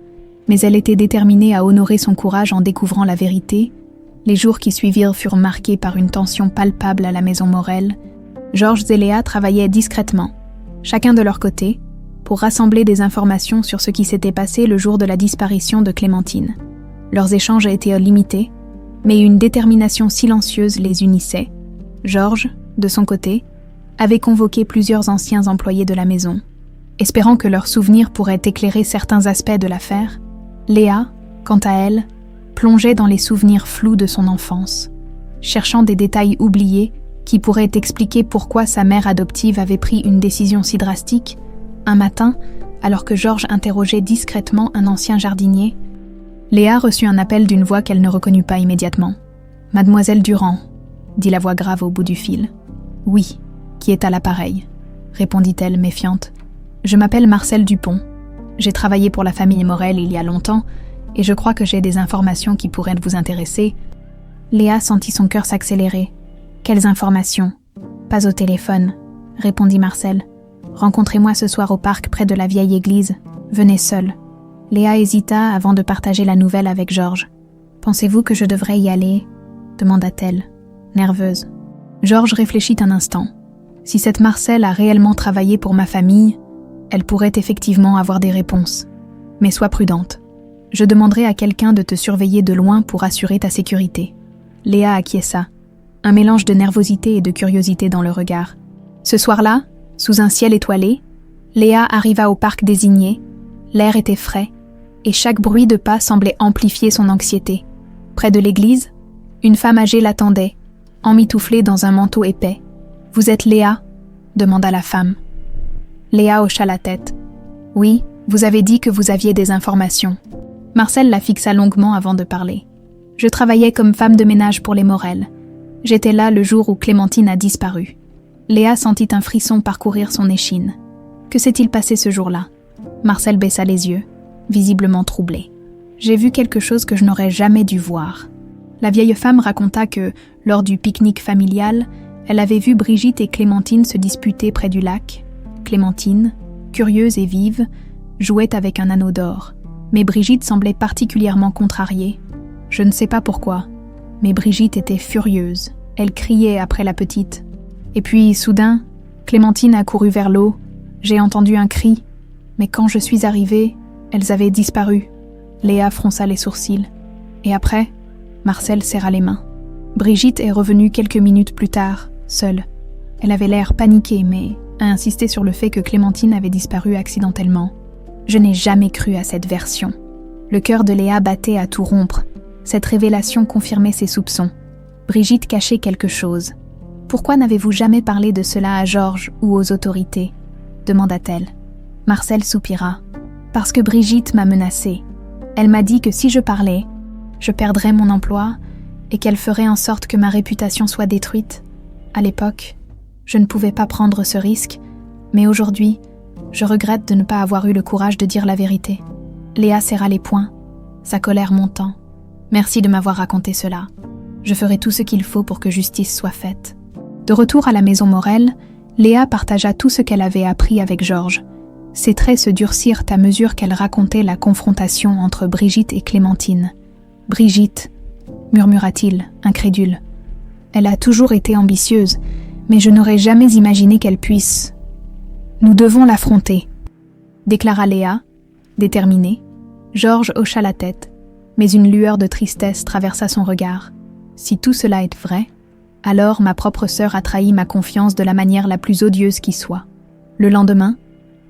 mais elle était déterminée à honorer son courage en découvrant la vérité. Les jours qui suivirent furent marqués par une tension palpable à la maison Morel. Georges et Léa travaillaient discrètement, chacun de leur côté, pour rassembler des informations sur ce qui s'était passé le jour de la disparition de Clémentine. Leurs échanges étaient limités, mais une détermination silencieuse les unissait. Georges, de son côté, avait convoqué plusieurs anciens employés de la maison. Espérant que leurs souvenirs pourraient éclairer certains aspects de l'affaire, Léa, quant à elle, plongeait dans les souvenirs flous de son enfance, cherchant des détails oubliés qui pourraient expliquer pourquoi sa mère adoptive avait pris une décision si drastique. Un matin, alors que Georges interrogeait discrètement un ancien jardinier, Léa reçut un appel d'une voix qu'elle ne reconnut pas immédiatement. « Mademoiselle Durand », dit la voix grave au bout du fil. « Oui, qui est à l'appareil ?» répondit-elle méfiante. « Je m'appelle Marcel Dupont. J'ai travaillé pour la famille Morel il y a longtemps et je crois que j'ai des informations qui pourraient vous intéresser. » Léa sentit son cœur s'accélérer. « Quelles informations ? Pas au téléphone, » répondit Marcel. « Rencontrez-moi ce soir au parc près de la vieille église. Venez seule. » Léa hésita avant de partager la nouvelle avec Georges. « Pensez-vous que je devrais y aller ?» demanda-t-elle, nerveuse. Georges réfléchit un instant. « Si cette Marcel a réellement travaillé pour ma famille, elle pourrait effectivement avoir des réponses. Mais sois prudente. Je demanderai à quelqu'un de te surveiller de loin pour assurer ta sécurité. » Léa acquiesça, un mélange de nervosité et de curiosité dans le regard. Ce soir-là, sous un ciel étoilé, Léa arriva au parc désigné. L'air était frais, et chaque bruit de pas semblait amplifier son anxiété. Près de l'église, une femme âgée l'attendait, emmitouflée dans un manteau épais. « Vous êtes Léa ?» demanda la femme. Léa hocha la tête. « Oui, vous avez dit que vous aviez des informations. » Marcel la fixa longuement avant de parler. « Je travaillais comme femme de ménage pour les Morel. J'étais là le jour où Clémentine a disparu. » Léa sentit un frisson parcourir son échine. Que s'est-il passé ce jour-là ? Marcel baissa les yeux, visiblement troublé. « J'ai vu quelque chose que je n'aurais jamais dû voir. » La vieille femme raconta que, lors du pique-nique familial, elle avait vu Brigitte et Clémentine se disputer près du lac. Clémentine, curieuse et vive, jouait avec un anneau d'or. Mais Brigitte semblait particulièrement contrariée. Je ne sais pas pourquoi, mais Brigitte était furieuse. Elle criait après la petite. Et puis, soudain, Clémentine a couru vers l'eau. J'ai entendu un cri, mais quand je suis arrivée, elles avaient disparu. Léa fronça les sourcils. Et après, Marcel serra les mains. Brigitte est revenue quelques minutes plus tard, seule. Elle avait l'air paniquée, mais a insisté sur le fait que Clémentine avait disparu accidentellement. Je n'ai jamais cru à cette version. Le cœur de Léa battait à tout rompre. Cette révélation confirmait ses soupçons. Brigitte cachait quelque chose. « Pourquoi n'avez-vous jamais parlé de cela à Georges ou aux autorités ?» demanda-t-elle. Marcel soupira. « Parce que Brigitte m'a menacée. Elle m'a dit que si je parlais, je perdrais mon emploi et qu'elle ferait en sorte que ma réputation soit détruite. À l'époque, je ne pouvais pas prendre ce risque, mais aujourd'hui, je regrette de ne pas avoir eu le courage de dire la vérité. » Léa serra les poings, sa colère montant. « Merci de m'avoir raconté cela. Je ferai tout ce qu'il faut pour que justice soit faite. » De retour à la maison Morel, Léa partagea tout ce qu'elle avait appris avec Georges. Ses traits se durcirent à mesure qu'elle racontait la confrontation entre Brigitte et Clémentine. « Brigitte, » murmura-t-il, incrédule. « Elle a toujours été ambitieuse, mais je n'aurais jamais imaginé qu'elle puisse. Nous devons l'affronter, » déclara Léa, déterminée. Georges hocha la tête, mais une lueur de tristesse traversa son regard. « Si tout cela est vrai, alors ma propre sœur a trahi ma confiance de la manière la plus odieuse qui soit. » Le lendemain,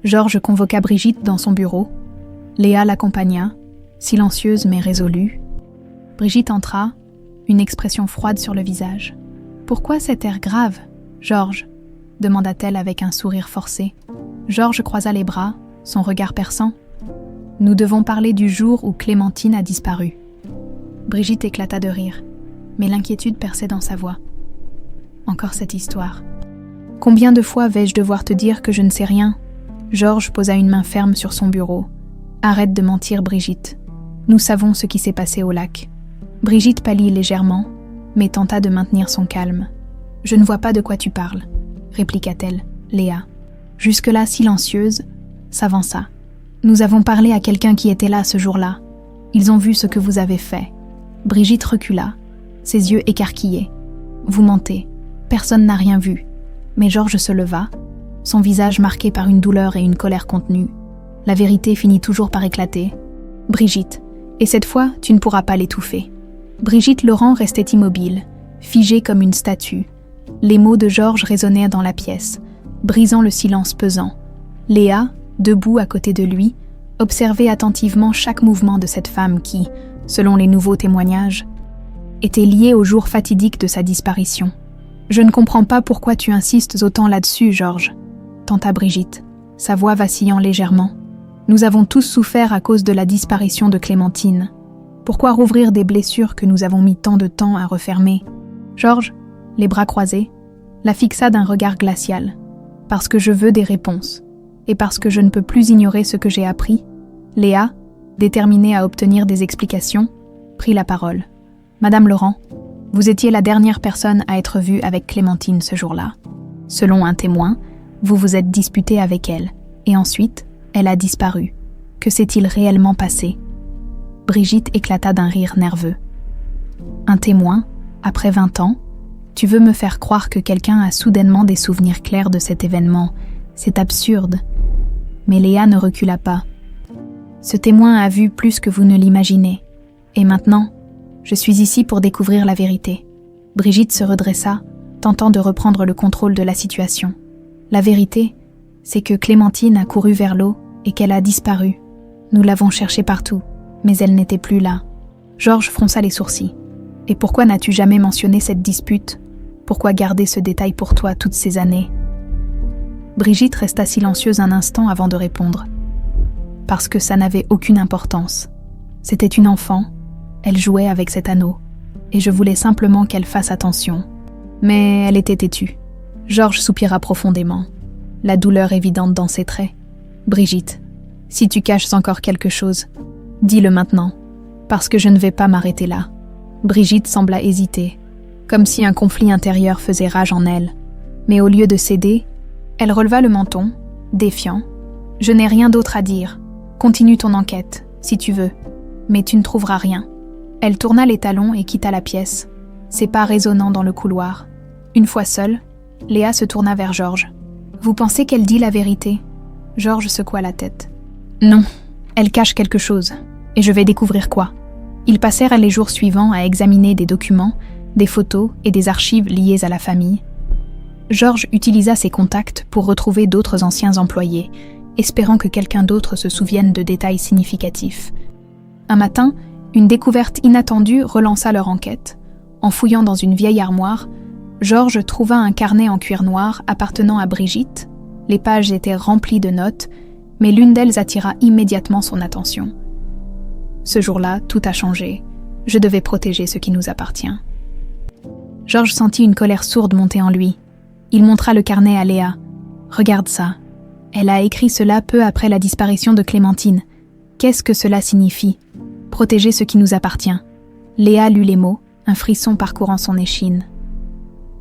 Georges convoqua Brigitte dans son bureau. Léa l'accompagna, silencieuse mais résolue. Brigitte entra, une expression froide sur le visage. « Pourquoi cet air grave, Georges ?» demanda-t-elle avec un sourire forcé. Georges croisa les bras, son regard perçant. « Nous devons parler du jour où Clémentine a disparu. » Brigitte éclata de rire, mais l'inquiétude perçait dans sa voix. « Encore cette histoire. Combien de fois vais-je devoir te dire que je ne sais rien ?» Georges posa une main ferme sur son bureau. Arrête de mentir, Brigitte. Nous savons ce qui s'est passé au lac. Brigitte pâlit légèrement, mais tenta de maintenir son calme. Je ne vois pas de quoi tu parles, répliqua-t-elle. Léa, jusque-là silencieuse, s'avança. Nous avons parlé à quelqu'un qui était là ce jour-là. Ils ont vu ce que vous avez fait. Brigitte recula, ses yeux écarquillés. Vous mentez. Personne n'a rien vu. Mais Georges se leva, son visage marqué par une douleur et une colère contenue. La vérité finit toujours par éclater. Brigitte, et cette fois, tu ne pourras pas l'étouffer. Brigitte Laurent restait immobile, figée comme une statue. Les mots de Georges résonnaient dans la pièce, brisant le silence pesant. Léa, debout à côté de lui, observait attentivement chaque mouvement de cette femme qui, selon les nouveaux témoignages, était liée au jour fatidique de sa disparition. « Je ne comprends pas pourquoi tu insistes autant là-dessus, Georges, » tenta Brigitte, sa voix vacillant légèrement. « Nous avons tous souffert à cause de la disparition de Clémentine. Pourquoi rouvrir des blessures que nous avons mis tant de temps à refermer ?» Georges, les bras croisés, la fixa d'un regard glacial. « Parce que je veux des réponses, et parce que je ne peux plus ignorer ce que j'ai appris. » Léa, déterminée à obtenir des explications, prit la parole. « Madame Laurent, vous étiez la dernière personne à être vue avec Clémentine ce jour-là. Selon un témoin, vous vous êtes disputé avec elle, et ensuite, elle a disparu. Que s'est-il réellement passé ?» Brigitte éclata d'un rire nerveux. « Un témoin, après 20 ans, tu veux me faire croire que quelqu'un a soudainement des souvenirs clairs de cet événement. C'est absurde. » Mais Léa ne recula pas. « Ce témoin a vu plus que vous ne l'imaginez. Et maintenant, je suis ici pour découvrir la vérité. » Brigitte se redressa, tentant de reprendre le contrôle de la situation. La vérité, c'est que Clémentine a couru vers l'eau et qu'elle a disparu. Nous l'avons cherchée partout, mais elle n'était plus là. Georges fronça les sourcils. « Et pourquoi n'as-tu jamais mentionné cette dispute ? Pourquoi garder ce détail pour toi toutes ces années ?» Brigitte resta silencieuse un instant avant de répondre. « Parce que ça n'avait aucune importance. C'était une enfant, elle jouait avec cet anneau, et je voulais simplement qu'elle fasse attention. Mais elle était têtue. » Georges soupira profondément, la douleur évidente dans ses traits. « Brigitte, si tu caches encore quelque chose, dis-le maintenant, parce que je ne vais pas m'arrêter là. » Brigitte sembla hésiter, comme si un conflit intérieur faisait rage en elle. Mais au lieu de céder, elle releva le menton, défiant. « Je n'ai rien d'autre à dire. Continue ton enquête, si tu veux, mais tu ne trouveras rien. » Elle tourna les talons et quitta la pièce, ses pas résonnant dans le couloir. Une fois seule, Léa se tourna vers Georges. « Vous pensez qu'elle dit la vérité ?» Georges secoua la tête. « Non, elle cache quelque chose, et je vais découvrir quoi. » Ils passèrent les jours suivants à examiner des documents, des photos et des archives liées à la famille. Georges utilisa ses contacts pour retrouver d'autres anciens employés, espérant que quelqu'un d'autre se souvienne de détails significatifs. Un matin, une découverte inattendue relança leur enquête. En fouillant dans une vieille armoire, Georges trouva un carnet en cuir noir appartenant à Brigitte. Les pages étaient remplies de notes, mais l'une d'elles attira immédiatement son attention. Ce jour-là, tout a changé. Je devais protéger ce qui nous appartient. Georges sentit une colère sourde monter en lui. Il montra le carnet à Léa. « Regarde ça. Elle a écrit cela peu après la disparition de Clémentine. Qu'est-ce que cela signifie ? Protéger ce qui nous appartient. » Léa lut les mots, un frisson parcourant son échine.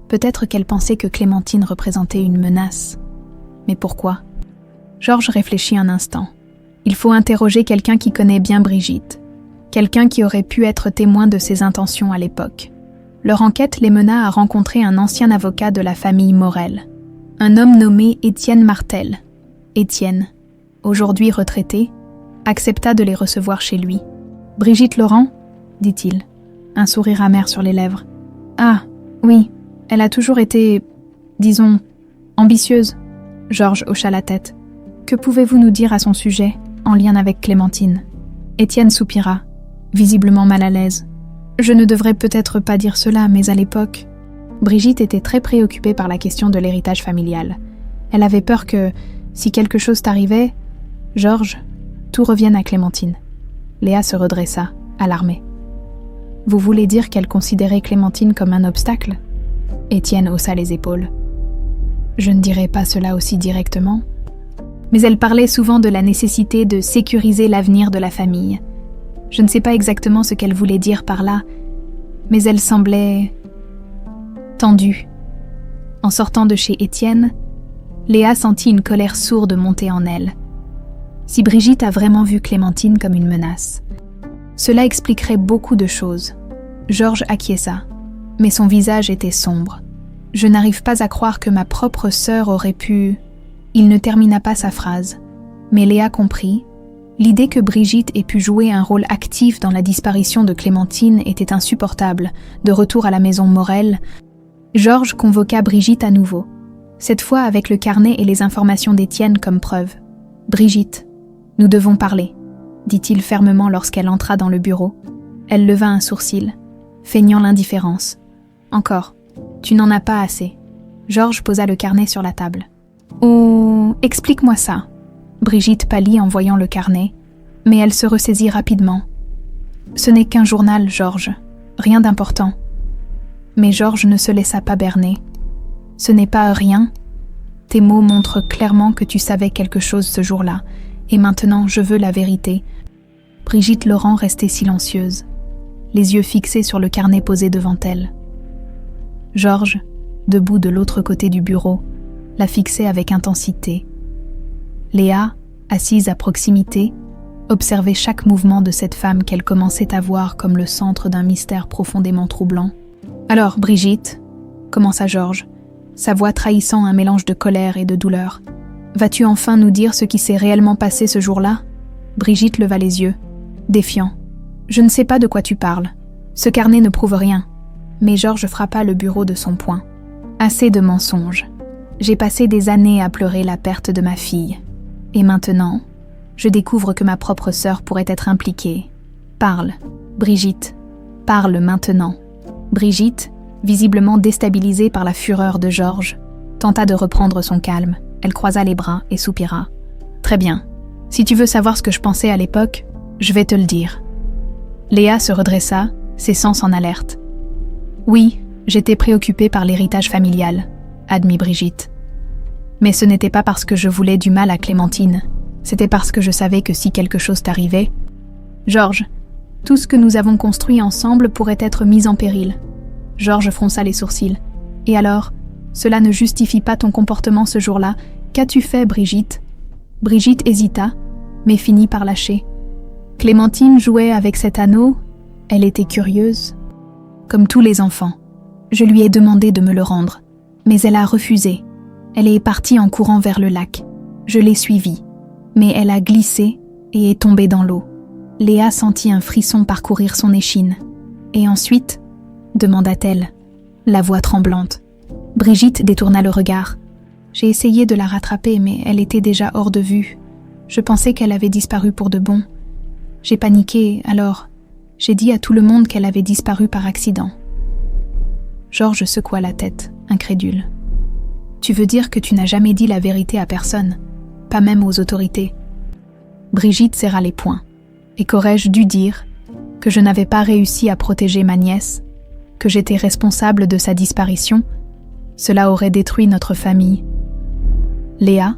Peut-être qu'elle pensait que Clémentine représentait une menace. Mais pourquoi ? Georges réfléchit un instant. Il faut interroger quelqu'un qui connaît bien Brigitte, quelqu'un qui aurait pu être témoin de ses intentions à l'époque. Leur enquête les mena à rencontrer un ancien avocat de la famille Morel, un homme nommé Étienne Martel. Étienne, aujourd'hui retraité, accepta de les recevoir chez lui. « Brigitte Laurent ?» dit-il, un sourire amer sur les lèvres. « Ah, oui, elle a toujours été, disons, ambitieuse. » Georges hocha la tête. « Que pouvez-vous nous dire à son sujet, en lien avec Clémentine ?» Étienne soupira, visiblement mal à l'aise. « Je ne devrais peut-être pas dire cela, mais à l'époque... » Brigitte était très préoccupée par la question de l'héritage familial. Elle avait peur que, si quelque chose t'arrivait, Georges, tout revienne à Clémentine. Léa se redressa, alarmée. « Vous voulez dire qu'elle considérait Clémentine comme un obstacle ?» Étienne haussa les épaules. « Je ne dirais pas cela aussi directement. Mais elle parlait souvent de la nécessité de sécuriser l'avenir de la famille. Je ne sais pas exactement ce qu'elle voulait dire par là, mais elle semblait tendue. En sortant de chez Étienne, Léa sentit une colère sourde monter en elle. Si Brigitte a vraiment vu Clémentine comme une menace, cela expliquerait beaucoup de choses. Georges acquiesça, mais son visage était sombre. Je n'arrive pas à croire que ma propre sœur aurait pu... Il ne termina pas sa phrase, mais Léa comprit. L'idée que Brigitte ait pu jouer un rôle actif dans la disparition de Clémentine était insupportable. De retour à la maison Morel, Georges convoqua Brigitte à nouveau, cette fois avec le carnet et les informations d'Étienne comme preuve. « Brigitte, nous devons parler », dit-il fermement lorsqu'elle entra dans le bureau. Elle leva un sourcil, feignant l'indifférence. « Encore, tu n'en as pas assez. » Georges posa le carnet sur la table. « Oh, explique-moi ça. » Brigitte pâlit en voyant le carnet, mais elle se ressaisit rapidement. « Ce n'est qu'un journal, Georges. Rien d'important. » Mais Georges ne se laissa pas berner. « Ce n'est pas rien. Tes mots montrent clairement que tu savais quelque chose ce jour-là, et maintenant je veux la vérité. » Brigitte Laurent restait silencieuse, les yeux fixés sur le carnet posé devant elle. Georges, debout de l'autre côté du bureau, la fixait avec intensité. Léa, assise à proximité, observait chaque mouvement de cette femme qu'elle commençait à voir comme le centre d'un mystère profondément troublant. « Alors, Brigitte, » commença Georges, sa voix trahissant un mélange de colère et de douleur, « vas-tu enfin nous dire ce qui s'est réellement passé ce jour-là » Brigitte leva les yeux, défiant. « Je ne sais pas de quoi tu parles. Ce carnet ne prouve rien. » Mais Georges frappa le bureau de son poing. « Assez de mensonges. J'ai passé des années à pleurer la perte de ma fille. Et maintenant, je découvre que ma propre sœur pourrait être impliquée. Parle, Brigitte. Parle maintenant. » Brigitte, visiblement déstabilisée par la fureur de Georges, tenta de reprendre son calme. Elle croisa les bras et soupira. « Très bien. Si tu veux savoir ce que je pensais à l'époque, je vais te le dire. » Léa se redressa, ses sens en alerte. « Oui, j'étais préoccupée par l'héritage familial, » admit Brigitte. « Mais ce n'était pas parce que je voulais du mal à Clémentine, c'était parce que je savais que si quelque chose t'arrivait... Georges, tout ce que nous avons construit ensemble pourrait être mis en péril. » Georges fronça les sourcils. « Et alors, cela ne justifie pas ton comportement ce jour-là. Qu'as-tu fait, Brigitte ?» Brigitte hésita, mais finit par lâcher. Clémentine jouait avec cet anneau, elle était curieuse. Comme tous les enfants, je lui ai demandé de me le rendre, mais elle a refusé. Elle est partie en courant vers le lac. Je l'ai suivie, mais elle a glissé et est tombée dans l'eau. Léa sentit un frisson parcourir son échine. « Et ensuite ?» demanda-t-elle, la voix tremblante. Brigitte détourna le regard. J'ai essayé de la rattraper, mais elle était déjà hors de vue. Je pensais qu'elle avait disparu pour de bon. J'ai paniqué, alors j'ai dit à tout le monde qu'elle avait disparu par accident. Georges secoua la tête, incrédule. « Tu veux dire que tu n'as jamais dit la vérité à personne, pas même aux autorités ?» Brigitte serra les poings. « Et qu'aurais-je dû dire? Que je n'avais pas réussi à protéger ma nièce? Que j'étais responsable de sa disparition? Cela aurait détruit notre famille. » Léa,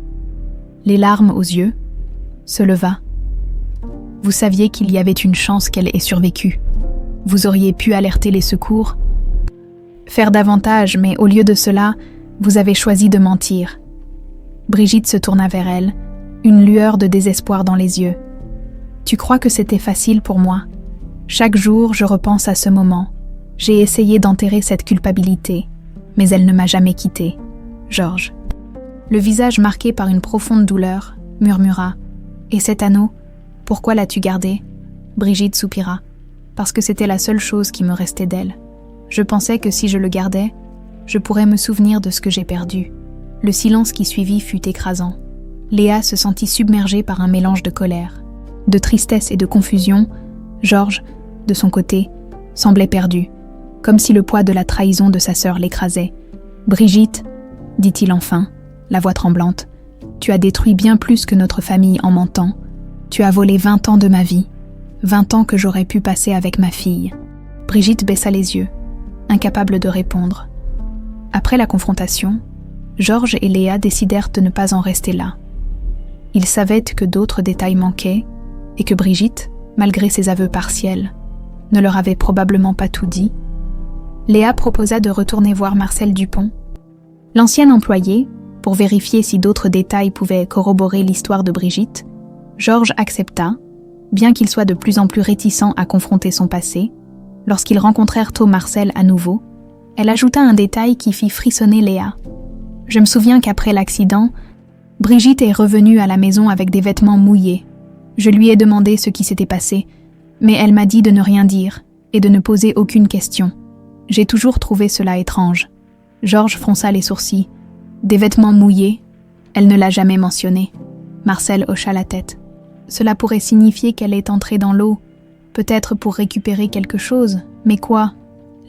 les larmes aux yeux, se leva. « Vous saviez qu'il y avait une chance qu'elle ait survécu. Vous auriez pu alerter les secours, faire davantage, mais au lieu de cela, vous avez choisi de mentir. » Brigitte se tourna vers elle, une lueur de désespoir dans les yeux. « Tu crois que c'était facile pour moi? Chaque jour, je repense à ce moment. J'ai essayé d'enterrer cette culpabilité, mais elle ne m'a jamais quittée. Georges. » Le visage marqué par une profonde douleur, murmura. « Et cet anneau, pourquoi l'as-tu gardé ?» Brigitte soupira. « Parce que c'était la seule chose qui me restait d'elle. Je pensais que si je le gardais, je pourrais me souvenir de ce que j'ai perdu. » Le silence qui suivit fut écrasant. Léa se sentit submergée par un mélange de colère, de tristesse et de confusion. Georges, de son côté, semblait perdu, comme si le poids de la trahison de sa sœur l'écrasait. « Brigitte, » dit-il enfin, la voix tremblante, « tu as détruit bien plus que notre famille en mentant. Tu as volé 20 ans de ma vie, 20 ans que j'aurais pu passer avec ma fille. » Brigitte baissa les yeux, incapable de répondre. Après la confrontation, Georges et Léa décidèrent de ne pas en rester là. Il savait que d'autres détails manquaient et que Brigitte, malgré ses aveux partiels, ne leur avait probablement pas tout dit. Léa proposa de retourner voir Marcel Dupont. L'ancien employé, pour vérifier si d'autres détails pouvaient corroborer l'histoire de Brigitte, Georges accepta, bien qu'il soit de plus en plus réticent à confronter son passé. Lorsqu'ils rencontrèrent tôt Marcel à nouveau, elle ajouta un détail qui fit frissonner Léa. « Je me souviens qu'après l'accident, Brigitte est revenue à la maison avec des vêtements mouillés. Je lui ai demandé ce qui s'était passé, mais elle m'a dit de ne rien dire et de ne poser aucune question. J'ai toujours trouvé cela étrange. » Georges fronça les sourcils. « Des vêtements mouillés ? Elle ne l'a jamais mentionné. » Marcel hocha la tête. « Cela pourrait signifier qu'elle est entrée dans l'eau, peut-être pour récupérer quelque chose, mais quoi ?»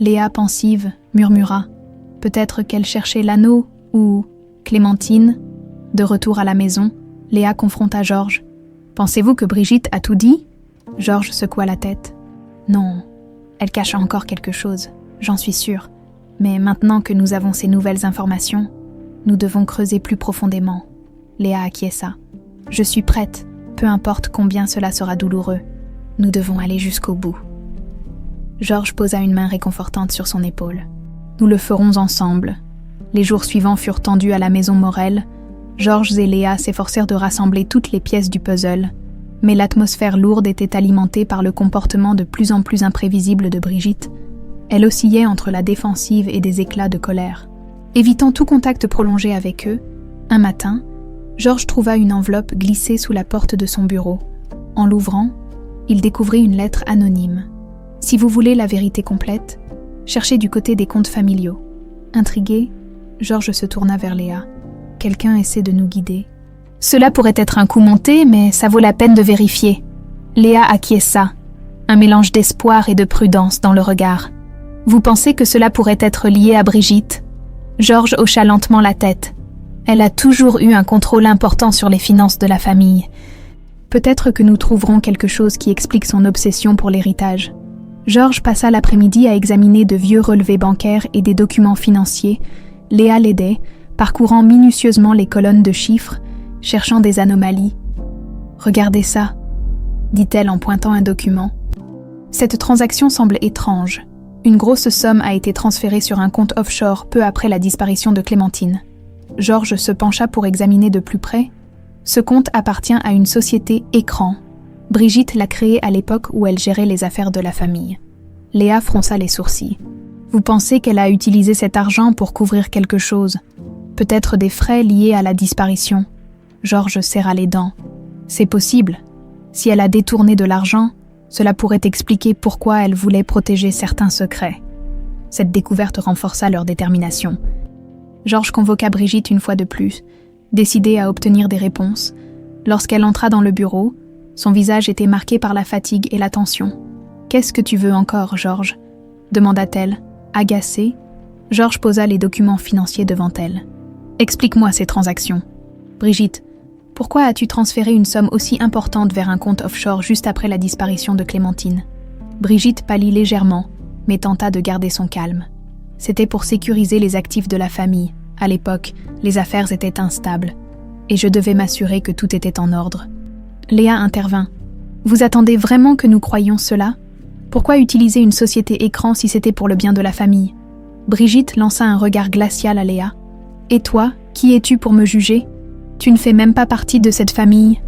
Léa, pensive, murmura. « Peut-être qu'elle cherchait l'anneau, ou Clémentine ?» De retour à la maison, Léa confronta Georges. « Pensez-vous que Brigitte a tout dit ?» Georges secoua la tête. « Non, elle cache encore quelque chose, j'en suis sûre. Mais maintenant que nous avons ces nouvelles informations, nous devons creuser plus profondément. » Léa acquiesça. « Je suis prête, peu importe combien cela sera douloureux. Nous devons aller jusqu'au bout. » Georges posa une main réconfortante sur son épaule. « Nous le ferons ensemble. » Les jours suivants furent tendus à la maison Morel. Georges et Léa s'efforcèrent de rassembler toutes les pièces du puzzle, mais l'atmosphère lourde était alimentée par le comportement de plus en plus imprévisible de Brigitte. Elle oscillait entre la défensive et des éclats de colère. Évitant tout contact prolongé avec eux, un matin, Georges trouva une enveloppe glissée sous la porte de son bureau. En l'ouvrant, il découvrit une lettre anonyme. « Si vous voulez la vérité complète, cherchez du côté des comptes familiaux. » Intrigué, Georges se tourna vers Léa. « Quelqu'un essaie de nous guider. » « Cela pourrait être un coup monté, mais ça vaut la peine de vérifier. » Léa acquiesça, un mélange d'espoir et de prudence dans le regard. « Vous pensez que cela pourrait être lié à Brigitte ?» Georges hocha lentement la tête. Elle a toujours eu un contrôle important sur les finances de la famille. Peut-être que nous trouverons quelque chose qui explique son obsession pour l'héritage. Georges passa l'après-midi à examiner de vieux relevés bancaires et des documents financiers. Léa l'aidait, parcourant minutieusement les colonnes de chiffres, cherchant des anomalies. « Regardez ça », dit-elle en pointant un document. Cette transaction semble étrange. Une grosse somme a été transférée sur un compte offshore peu après la disparition de Clémentine. Georges se pencha pour examiner de plus près. Ce compte appartient à une société Écran. Brigitte l'a créée à l'époque où elle gérait les affaires de la famille. Léa fronça les sourcils. « Vous pensez qu'elle a utilisé cet argent pour couvrir quelque chose ? Peut-être des frais liés à la disparition ?» Georges serra les dents. « C'est possible. Si elle a détourné de l'argent, cela pourrait expliquer pourquoi elle voulait protéger certains secrets. » Cette découverte renforça leur détermination. Georges convoqua Brigitte une fois de plus, décidée à obtenir des réponses. Lorsqu'elle entra dans le bureau, son visage était marqué par la fatigue et la tension. « Qu'est-ce que tu veux encore, Georges ?» demanda-t-elle, agacée. Georges posa les documents financiers devant elle. « Explique-moi ces transactions. » « Brigitte, pourquoi as-tu transféré une somme aussi importante vers un compte offshore juste après la disparition de Clémentine ?» Brigitte pâlit légèrement, mais tenta de garder son calme. C'était pour sécuriser les actifs de la famille. À l'époque, les affaires étaient instables, et je devais m'assurer que tout était en ordre. Léa intervint. « Vous attendez vraiment que nous croyions cela ? Pourquoi utiliser une société Écran si c'était pour le bien de la famille ?» Brigitte lança un regard glacial à Léa. « Et toi, qui es-tu pour me juger ? Tu ne fais même pas partie de cette famille. »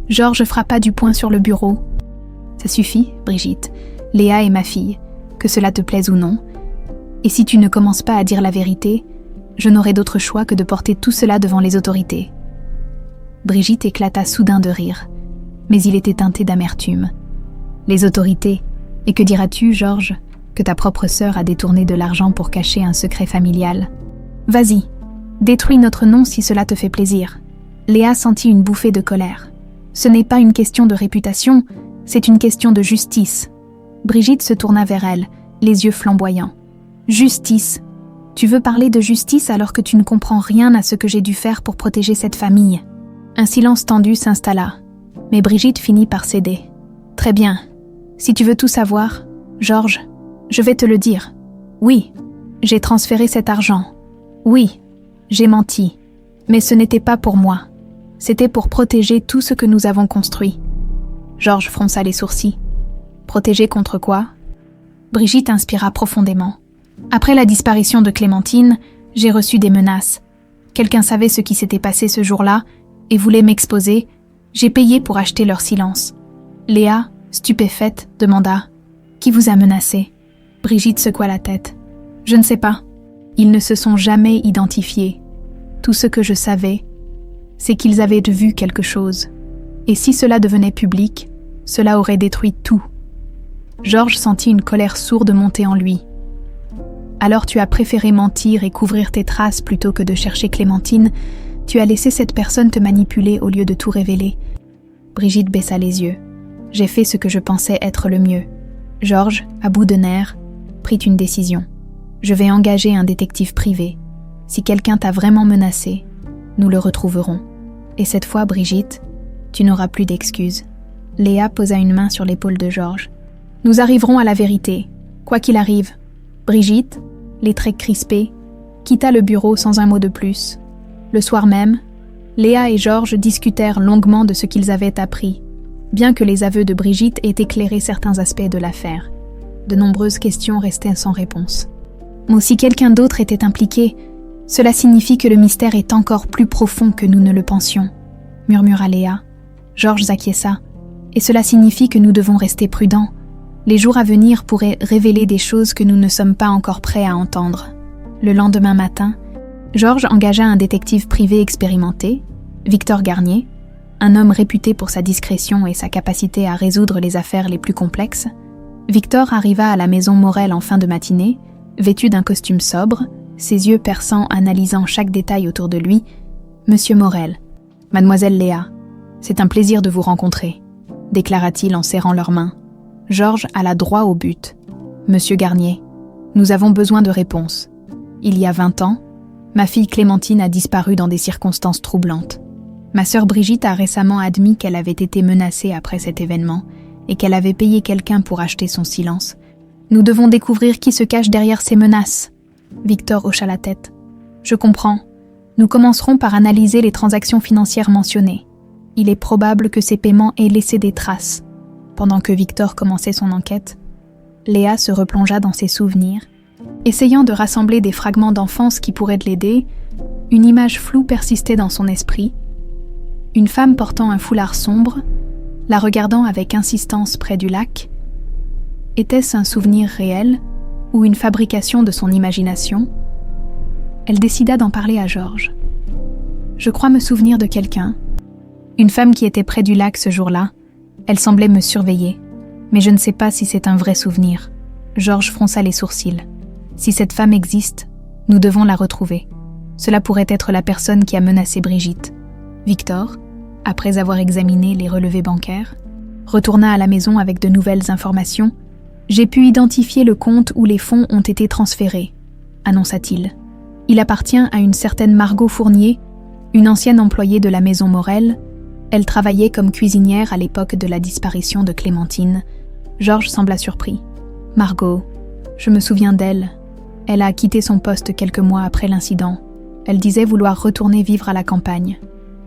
Georges frappa du poing sur le bureau. « Ça suffit, Brigitte. Léa est ma fille, que cela te plaise ou non. Et si tu ne commences pas à dire la vérité, je n'aurai d'autre choix que de porter tout cela devant les autorités. » Brigitte éclata soudain de rire, mais il était teinté d'amertume. « Les autorités ? Et que diras-tu, Georges, que ta propre sœur a détourné de l'argent pour cacher un secret familial ? Vas-y, détruis notre nom si cela te fait plaisir. » Léa sentit une bouffée de colère. « Ce n'est pas une question de réputation, c'est une question de justice. » Brigitte se tourna vers elle, les yeux flamboyants. « Justice. Tu veux parler de justice alors que tu ne comprends rien à ce que j'ai dû faire pour protéger cette famille. » Un silence tendu s'installa, mais Brigitte finit par céder. « Très bien. Si tu veux tout savoir, Georges, je vais te le dire. Oui, j'ai transféré cet argent. Oui, j'ai menti. Mais ce n'était pas pour moi. C'était pour protéger tout ce que nous avons construit. Georges fronça les sourcils. Protéger contre quoi? Brigitte inspira profondément. Après la disparition de Clémentine, j'ai reçu des menaces. Quelqu'un savait ce qui s'était passé ce jour-là et voulait m'exposer. J'ai payé pour acheter leur silence. Léa, stupéfaite, demanda « Qui vous a menacé ?» Brigitte secoua la tête. « Je ne sais pas. Ils ne se sont jamais identifiés. Tout ce que je savais, c'est qu'ils avaient vu quelque chose. Et si cela devenait public, cela aurait détruit tout. » Georges sentit une colère sourde monter en lui. « Alors tu as préféré mentir et couvrir tes traces plutôt que de chercher Clémentine. Tu as laissé cette personne te manipuler au lieu de tout révéler. » Brigitte baissa les yeux. « J'ai fait ce que je pensais être le mieux. » Georges, à bout de nerfs, prit une décision. « Je vais engager un détective privé. Si quelqu'un t'a vraiment menacé, nous le retrouverons. Et cette fois, Brigitte, tu n'auras plus d'excuses. » Léa posa une main sur l'épaule de Georges. « Nous arriverons à la vérité, quoi qu'il arrive. » Brigitte, les traits crispés, quitta le bureau sans un mot de plus. Le soir même, Léa et Georges discutèrent longuement de ce qu'ils avaient appris, bien que les aveux de Brigitte aient éclairé certains aspects de l'affaire. De nombreuses questions restaient sans réponse. Mais si quelqu'un d'autre était impliqué, cela signifie que le mystère est encore plus profond que nous ne le pensions, murmura Léa. Georges acquiesça. Et cela signifie que nous devons rester prudents. Les jours à venir pourraient révéler des choses que nous ne sommes pas encore prêts à entendre. Le lendemain matin, Georges engagea un détective privé expérimenté, Victor Garnier, un homme réputé pour sa discrétion et sa capacité à résoudre les affaires les plus complexes. Victor arriva à la maison Morel en fin de matinée, vêtu d'un costume sobre, ses yeux perçants analysant chaque détail autour de lui. « Monsieur Morel, Mademoiselle Léa, c'est un plaisir de vous rencontrer », déclara-t-il en serrant leurs mains. Georges alla droit au but. « Monsieur Garnier, nous avons besoin de réponses. Il y a 20 ans, ma fille Clémentine a disparu dans des circonstances troublantes. Ma sœur Brigitte a récemment admis qu'elle avait été menacée après cet événement et qu'elle avait payé quelqu'un pour acheter son silence. Nous devons découvrir qui se cache derrière ces menaces. » Victor hocha la tête. « Je comprends. Nous commencerons par analyser les transactions financières mentionnées. Il est probable que ces paiements aient laissé des traces. » Pendant que Victor commençait son enquête, Léa se replongea dans ses souvenirs. Essayant de rassembler des fragments d'enfance qui pourraient l'aider, une image floue persistait dans son esprit. Une femme portant un foulard sombre, la regardant avec insistance près du lac. Était-ce un souvenir réel ou une fabrication de son imagination? Elle décida d'en parler à Georges. « Je crois me souvenir de quelqu'un. Une femme qui était près du lac ce jour-là. Elle semblait me surveiller, mais je ne sais pas si c'est un vrai souvenir. » Georges fronça les sourcils. « Si cette femme existe, nous devons la retrouver. Cela pourrait être la personne qui a menacé Brigitte. » Victor, après avoir examiné les relevés bancaires, retourna à la maison avec de nouvelles informations. « J'ai pu identifier le compte où les fonds ont été transférés, » annonça-t-il. « Il appartient à une certaine Margot Fournier, une ancienne employée de la maison Morel. Elle travaillait comme cuisinière à l'époque de la disparition de Clémentine. » Georges sembla surpris. « Margot, je me souviens d'elle. Elle a quitté son poste quelques mois après l'incident. Elle disait vouloir retourner vivre à la campagne. »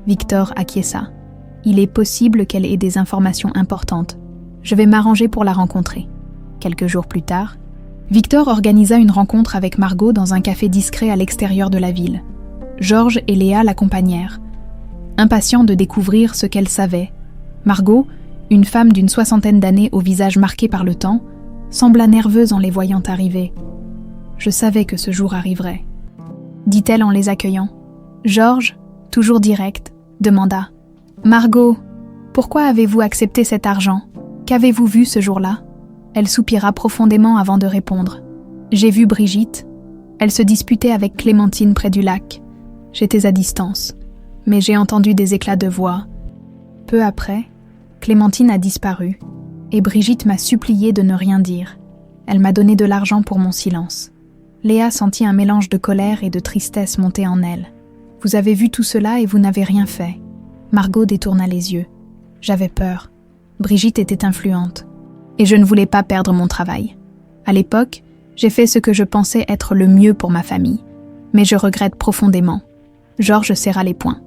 Victor acquiesça. « Il est possible qu'elle ait des informations importantes. Je vais m'arranger pour la rencontrer. » Quelques jours plus tard, Victor organisa une rencontre avec Margot dans un café discret à l'extérieur de la ville. Georges et Léa l'accompagnèrent. Impatients de découvrir ce qu'elle savait, Margot, une femme d'une 60aine d'années au visage marqué par le temps, sembla nerveuse en les voyant arriver. « Je savais que ce jour arriverait, » dit-elle en les accueillant. Georges, toujours direct, demanda « Margot, pourquoi avez-vous accepté cet argent? Qu'avez-vous vu ce jour-là » Elle soupira profondément avant de répondre. « J'ai vu Brigitte. Elle se disputait avec Clémentine près du lac. J'étais à distance, mais j'ai entendu des éclats de voix. Peu après, Clémentine a disparu, et Brigitte m'a supplié de ne rien dire. Elle m'a donné de l'argent pour mon silence. » Léa sentit un mélange de colère et de tristesse monter en elle. « Vous avez vu tout cela et vous n'avez rien fait. » Margot détourna les yeux. « J'avais peur. Brigitte était influente. Et je ne voulais pas perdre mon travail. À l'époque, j'ai fait ce que je pensais être le mieux pour ma famille. Mais je regrette profondément. » Georges serra les poings.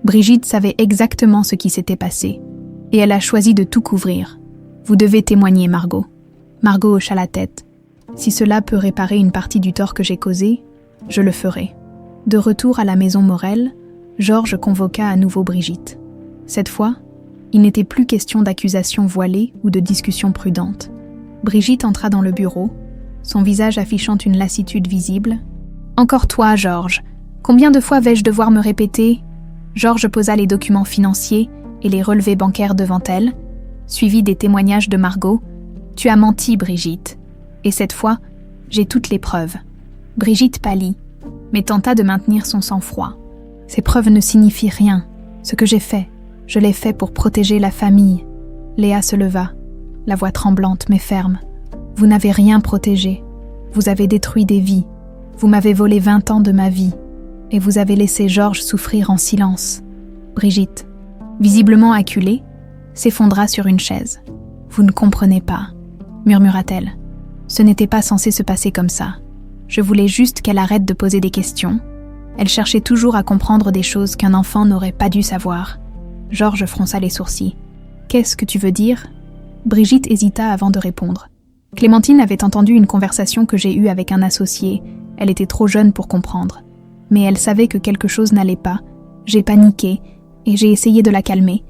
Brigitte savait exactement ce qui s'était passé, et elle a choisi de tout couvrir. Vous devez témoigner, Margot. Margot hocha la tête. Si cela peut réparer une partie du tort que j'ai causé, je le ferai. De retour à la maison Morel, Georges convoqua à nouveau Brigitte. Cette fois, il n'était plus question d'accusations voilées ou de discussions prudentes. Brigitte entra dans le bureau, son visage affichant une lassitude visible. « Encore toi, Georges. Combien de fois vais-je devoir me répéter ?» Georges posa les documents financiers et les relevés bancaires devant elle, suivi des témoignages de Margot. « Tu as menti, Brigitte. Et cette fois, j'ai toutes les preuves. » Brigitte pâlit, mais tenta de maintenir son sang-froid. « Ces preuves ne signifient rien. Ce que j'ai fait, je l'ai fait pour protéger la famille. » Léa se leva, la voix tremblante mais ferme. « Vous n'avez rien protégé. Vous avez détruit des vies. Vous m'avez volé 20 ans de ma vie. Et vous avez laissé Georges souffrir en silence. » Brigitte, visiblement acculée, s'effondra sur une chaise. « Vous ne comprenez pas, » murmura-t-elle. « Ce n'était pas censé se passer comme ça. Je voulais juste qu'elle arrête de poser des questions. Elle cherchait toujours à comprendre des choses qu'un enfant n'aurait pas dû savoir. » Georges fronça les sourcils. « Qu'est-ce que tu veux dire ?» Brigitte hésita avant de répondre. Clémentine avait entendu une conversation que j'ai eue avec un associé. Elle était trop jeune pour comprendre. Mais elle savait que quelque chose n'allait pas. J'ai paniqué et j'ai essayé de la calmer.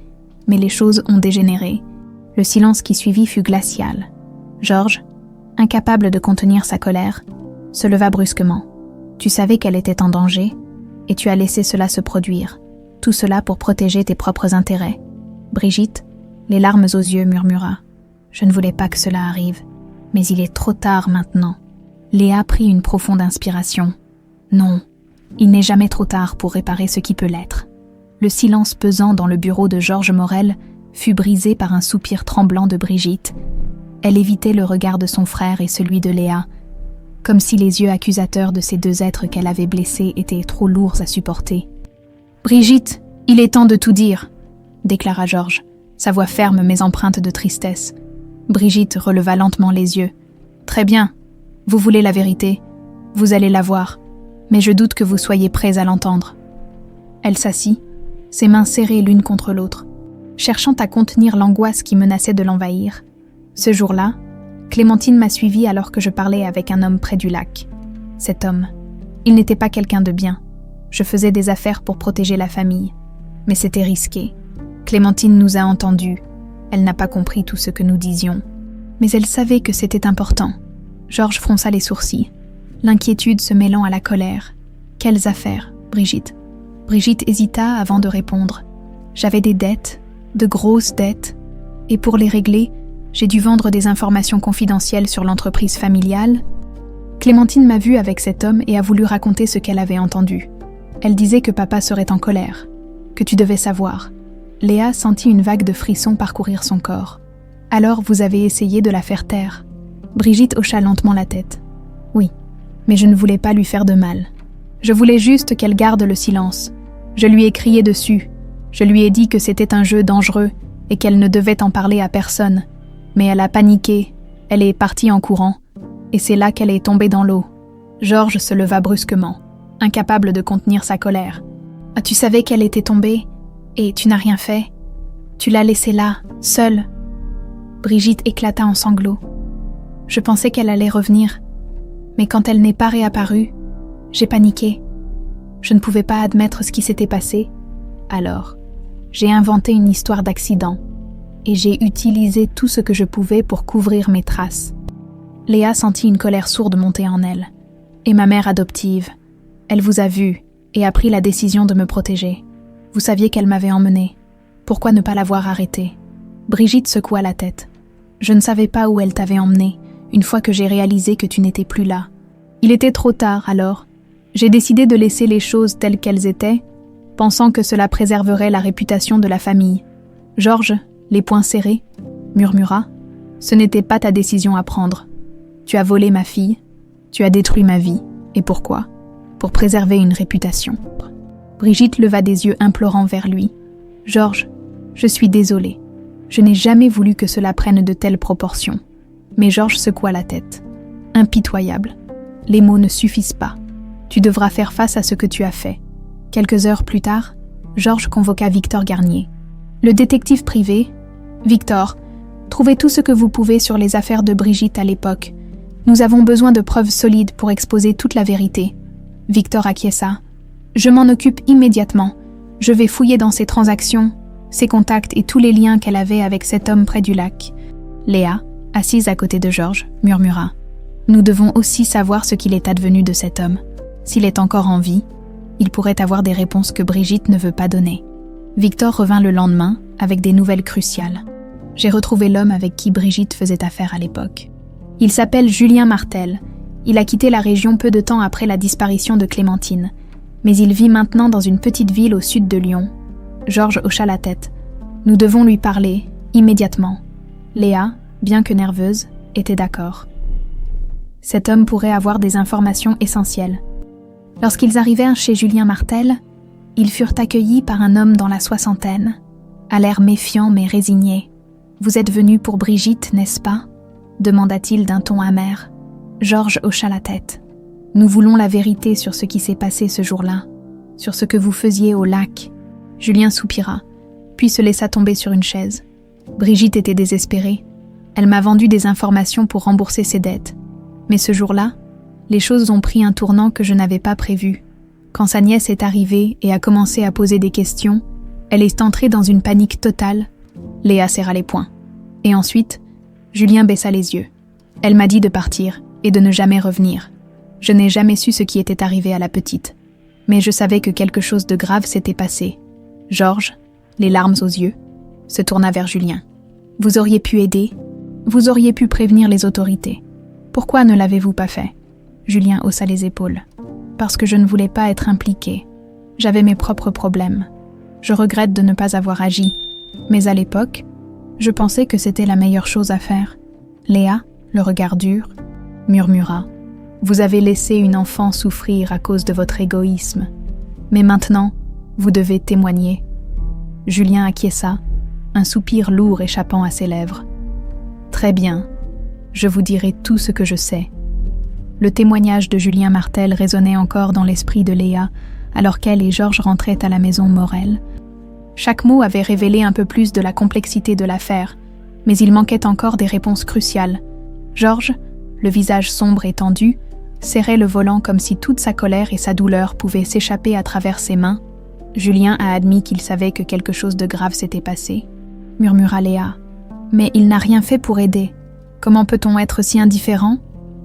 Mais les choses ont dégénéré. Le silence qui suivit fut glacial. Georges, incapable de contenir sa colère, se leva brusquement. Tu savais qu'elle était en danger et tu as laissé cela se produire. Tout cela pour protéger tes propres intérêts. Brigitte, les larmes aux yeux, murmura. Je ne voulais pas que cela arrive, mais il est trop tard maintenant. Léa prit une profonde inspiration. Non, il n'est jamais trop tard pour réparer ce qui peut l'être. Le silence pesant dans le bureau de Georges Morel fut brisé par un soupir tremblant de Brigitte. Elle évitait le regard de son frère et celui de Léa, comme si les yeux accusateurs de ces deux êtres qu'elle avait blessés étaient trop lourds à supporter. « Brigitte, il est temps de tout dire !» déclara Georges, sa voix ferme mais empreinte de tristesse. Brigitte releva lentement les yeux. « Très bien, vous voulez la vérité, vous allez la voir, mais je doute que vous soyez prêts à l'entendre. » Elle s'assit, ses mains serrées l'une contre l'autre, cherchant à contenir l'angoisse qui menaçait de l'envahir. Ce jour-là, Clémentine m'a suivie alors que je parlais avec un homme près du lac. Cet homme, il n'était pas quelqu'un de bien. Je faisais des affaires pour protéger la famille, mais c'était risqué. Clémentine nous a entendus. Elle n'a pas compris tout ce que nous disions. Mais elle savait que c'était important. Georges fronça les sourcils, l'inquiétude se mêlant à la colère. « Quelles affaires, Brigitte ?» Brigitte hésita avant de répondre. « J'avais des dettes, de grosses dettes, et pour les régler, j'ai dû vendre des informations confidentielles sur l'entreprise familiale. » Clémentine m'a vue avec cet homme et a voulu raconter ce qu'elle avait entendu. Elle disait que papa serait en colère, que tu devais savoir. Léa sentit une vague de frissons parcourir son corps. « Alors vous avez essayé de la faire taire ?» Brigitte hocha lentement la tête. « Oui, mais je ne voulais pas lui faire de mal. Je voulais juste qu'elle garde le silence. Je lui ai crié dessus. Je lui ai dit que c'était un jeu dangereux et qu'elle ne devait en parler à personne. Mais elle a paniqué, elle est partie en courant, et c'est là qu'elle est tombée dans l'eau. » Georges se leva brusquement, incapable de contenir sa colère. « Ah, tu savais qu'elle était tombée, et tu n'as rien fait. Tu l'as laissée là, seule. » Brigitte éclata en sanglots. Je pensais qu'elle allait revenir, mais quand elle n'est pas réapparue, j'ai paniqué. Je ne pouvais pas admettre ce qui s'était passé. Alors, j'ai inventé une histoire d'accident. Et j'ai utilisé tout ce que je pouvais pour couvrir mes traces. Léa sentit une colère sourde monter en elle. Et ma mère adoptive, elle vous a vu et a pris la décision de me protéger. Vous saviez qu'elle m'avait emmenée. Pourquoi ne pas l'avoir arrêtée ? Brigitte secoua la tête. Je ne savais pas où elle t'avait emmenée, une fois que j'ai réalisé que tu n'étais plus là. Il était trop tard alors. J'ai décidé de laisser les choses telles qu'elles étaient, pensant que cela préserverait la réputation de la famille. Georges, les poings serrés, murmura. Ce n'était pas ta décision à prendre. Tu as volé ma fille, tu as détruit ma vie. Et pourquoi ? Pour préserver une réputation. Brigitte leva des yeux implorants vers lui. Georges, je suis désolée. Je n'ai jamais voulu que cela prenne de telles proportions. Mais Georges secoua la tête. Impitoyable. Les mots ne suffisent pas. Tu devras faire face à ce que tu as fait. Quelques heures plus tard, Georges convoqua Victor Garnier. Le détective privé, Victor, trouvez tout ce que vous pouvez sur les affaires de Brigitte à l'époque. Nous avons besoin de preuves solides pour exposer toute la vérité. Victor acquiesça. Je m'en occupe immédiatement. Je vais fouiller dans ses transactions, ses contacts et tous les liens qu'elle avait avec cet homme près du lac. Léa, assise à côté de Georges, murmura. Nous devons aussi savoir ce qu'il est advenu de cet homme. S'il est encore en vie, il pourrait avoir des réponses que Brigitte ne veut pas donner. Victor revint le lendemain avec des nouvelles cruciales. J'ai retrouvé l'homme avec qui Brigitte faisait affaire à l'époque. Il s'appelle Julien Martel. Il a quitté la région peu de temps après la disparition de Clémentine. Mais il vit maintenant dans une petite ville au sud de Lyon. Georges hocha la tête. Nous devons lui parler, immédiatement. Léa, bien que nerveuse, était d'accord. Cet homme pourrait avoir des informations essentielles. Lorsqu'ils arrivèrent chez Julien Martel, ils furent accueillis par un homme dans la soixantaine, à l'air méfiant mais résigné. « Vous êtes venu pour Brigitte, n'est-ce pas ?» demanda-t-il d'un ton amer. Georges hocha la tête. « Nous voulons la vérité sur ce qui s'est passé ce jour-là, sur ce que vous faisiez au lac. » Julien soupira, puis se laissa tomber sur une chaise. Brigitte était désespérée. Elle m'a vendu des informations pour rembourser ses dettes. Mais ce jour-là, les choses ont pris un tournant que je n'avais pas prévu. Quand sa nièce est arrivée et a commencé à poser des questions, elle est entrée dans une panique totale. Léa serra les poings. Et ensuite, Julien baissa les yeux. Elle m'a dit de partir et de ne jamais revenir. Je n'ai jamais su ce qui était arrivé à la petite. Mais je savais que quelque chose de grave s'était passé. Georges, les larmes aux yeux, se tourna vers Julien. « Vous auriez pu aider, vous auriez pu prévenir les autorités. Pourquoi ne l'avez-vous pas fait ?» Julien haussa les épaules. « Parce que je ne voulais pas être impliqué. J'avais mes propres problèmes. Je regrette de ne pas avoir agi. Mais à l'époque, je pensais que c'était la meilleure chose à faire. » Léa, le regard dur, murmura. « Vous avez laissé une enfant souffrir à cause de votre égoïsme. Mais maintenant, vous devez témoigner. » Julien acquiesça, un soupir lourd échappant à ses lèvres. « Très bien, je vous dirai tout ce que je sais. » Le témoignage de Julien Martel résonnait encore dans l'esprit de Léa, alors qu'elle et Georges rentraient à la maison Morel. Chaque mot avait révélé un peu plus de la complexité de l'affaire, mais il manquait encore des réponses cruciales. Georges, le visage sombre et tendu, serrait le volant comme si toute sa colère et sa douleur pouvaient s'échapper à travers ses mains. Julien a admis qu'il savait que quelque chose de grave s'était passé, murmura Léa. Mais il n'a rien fait pour aider. Comment peut-on être si indifférent ?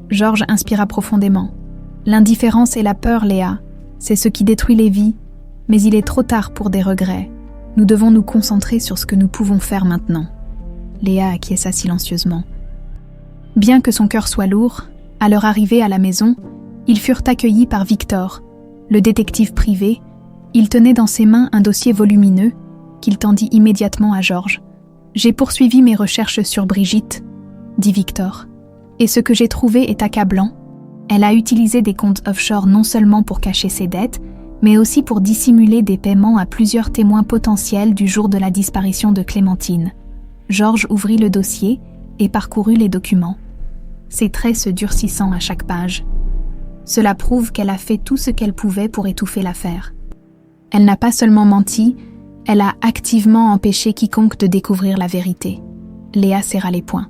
Georges inspira profondément. L'indifférence et la peur, Léa, c'est ce qui détruit les vies, mais il est trop tard pour des regrets. Nous devons nous concentrer sur ce que nous pouvons faire maintenant. Léa acquiesça silencieusement. Bien que son cœur soit lourd, à leur arrivée à la maison, ils furent accueillis par Victor, le détective privé. Il tenait dans ses mains un dossier volumineux qu'il tendit immédiatement à Georges. « J'ai poursuivi mes recherches sur Brigitte, » dit Victor. « Et ce que j'ai trouvé est accablant. Elle a utilisé des comptes offshore non seulement pour cacher ses dettes, mais aussi pour dissimuler des paiements à plusieurs témoins potentiels du jour de la disparition de Clémentine. » Georges ouvrit le dossier et parcourut les documents, ses traits se durcissant à chaque page. Cela prouve qu'elle a fait tout ce qu'elle pouvait pour étouffer l'affaire. Elle n'a pas seulement menti, elle a activement empêché quiconque de découvrir la vérité. Léa serra les poings.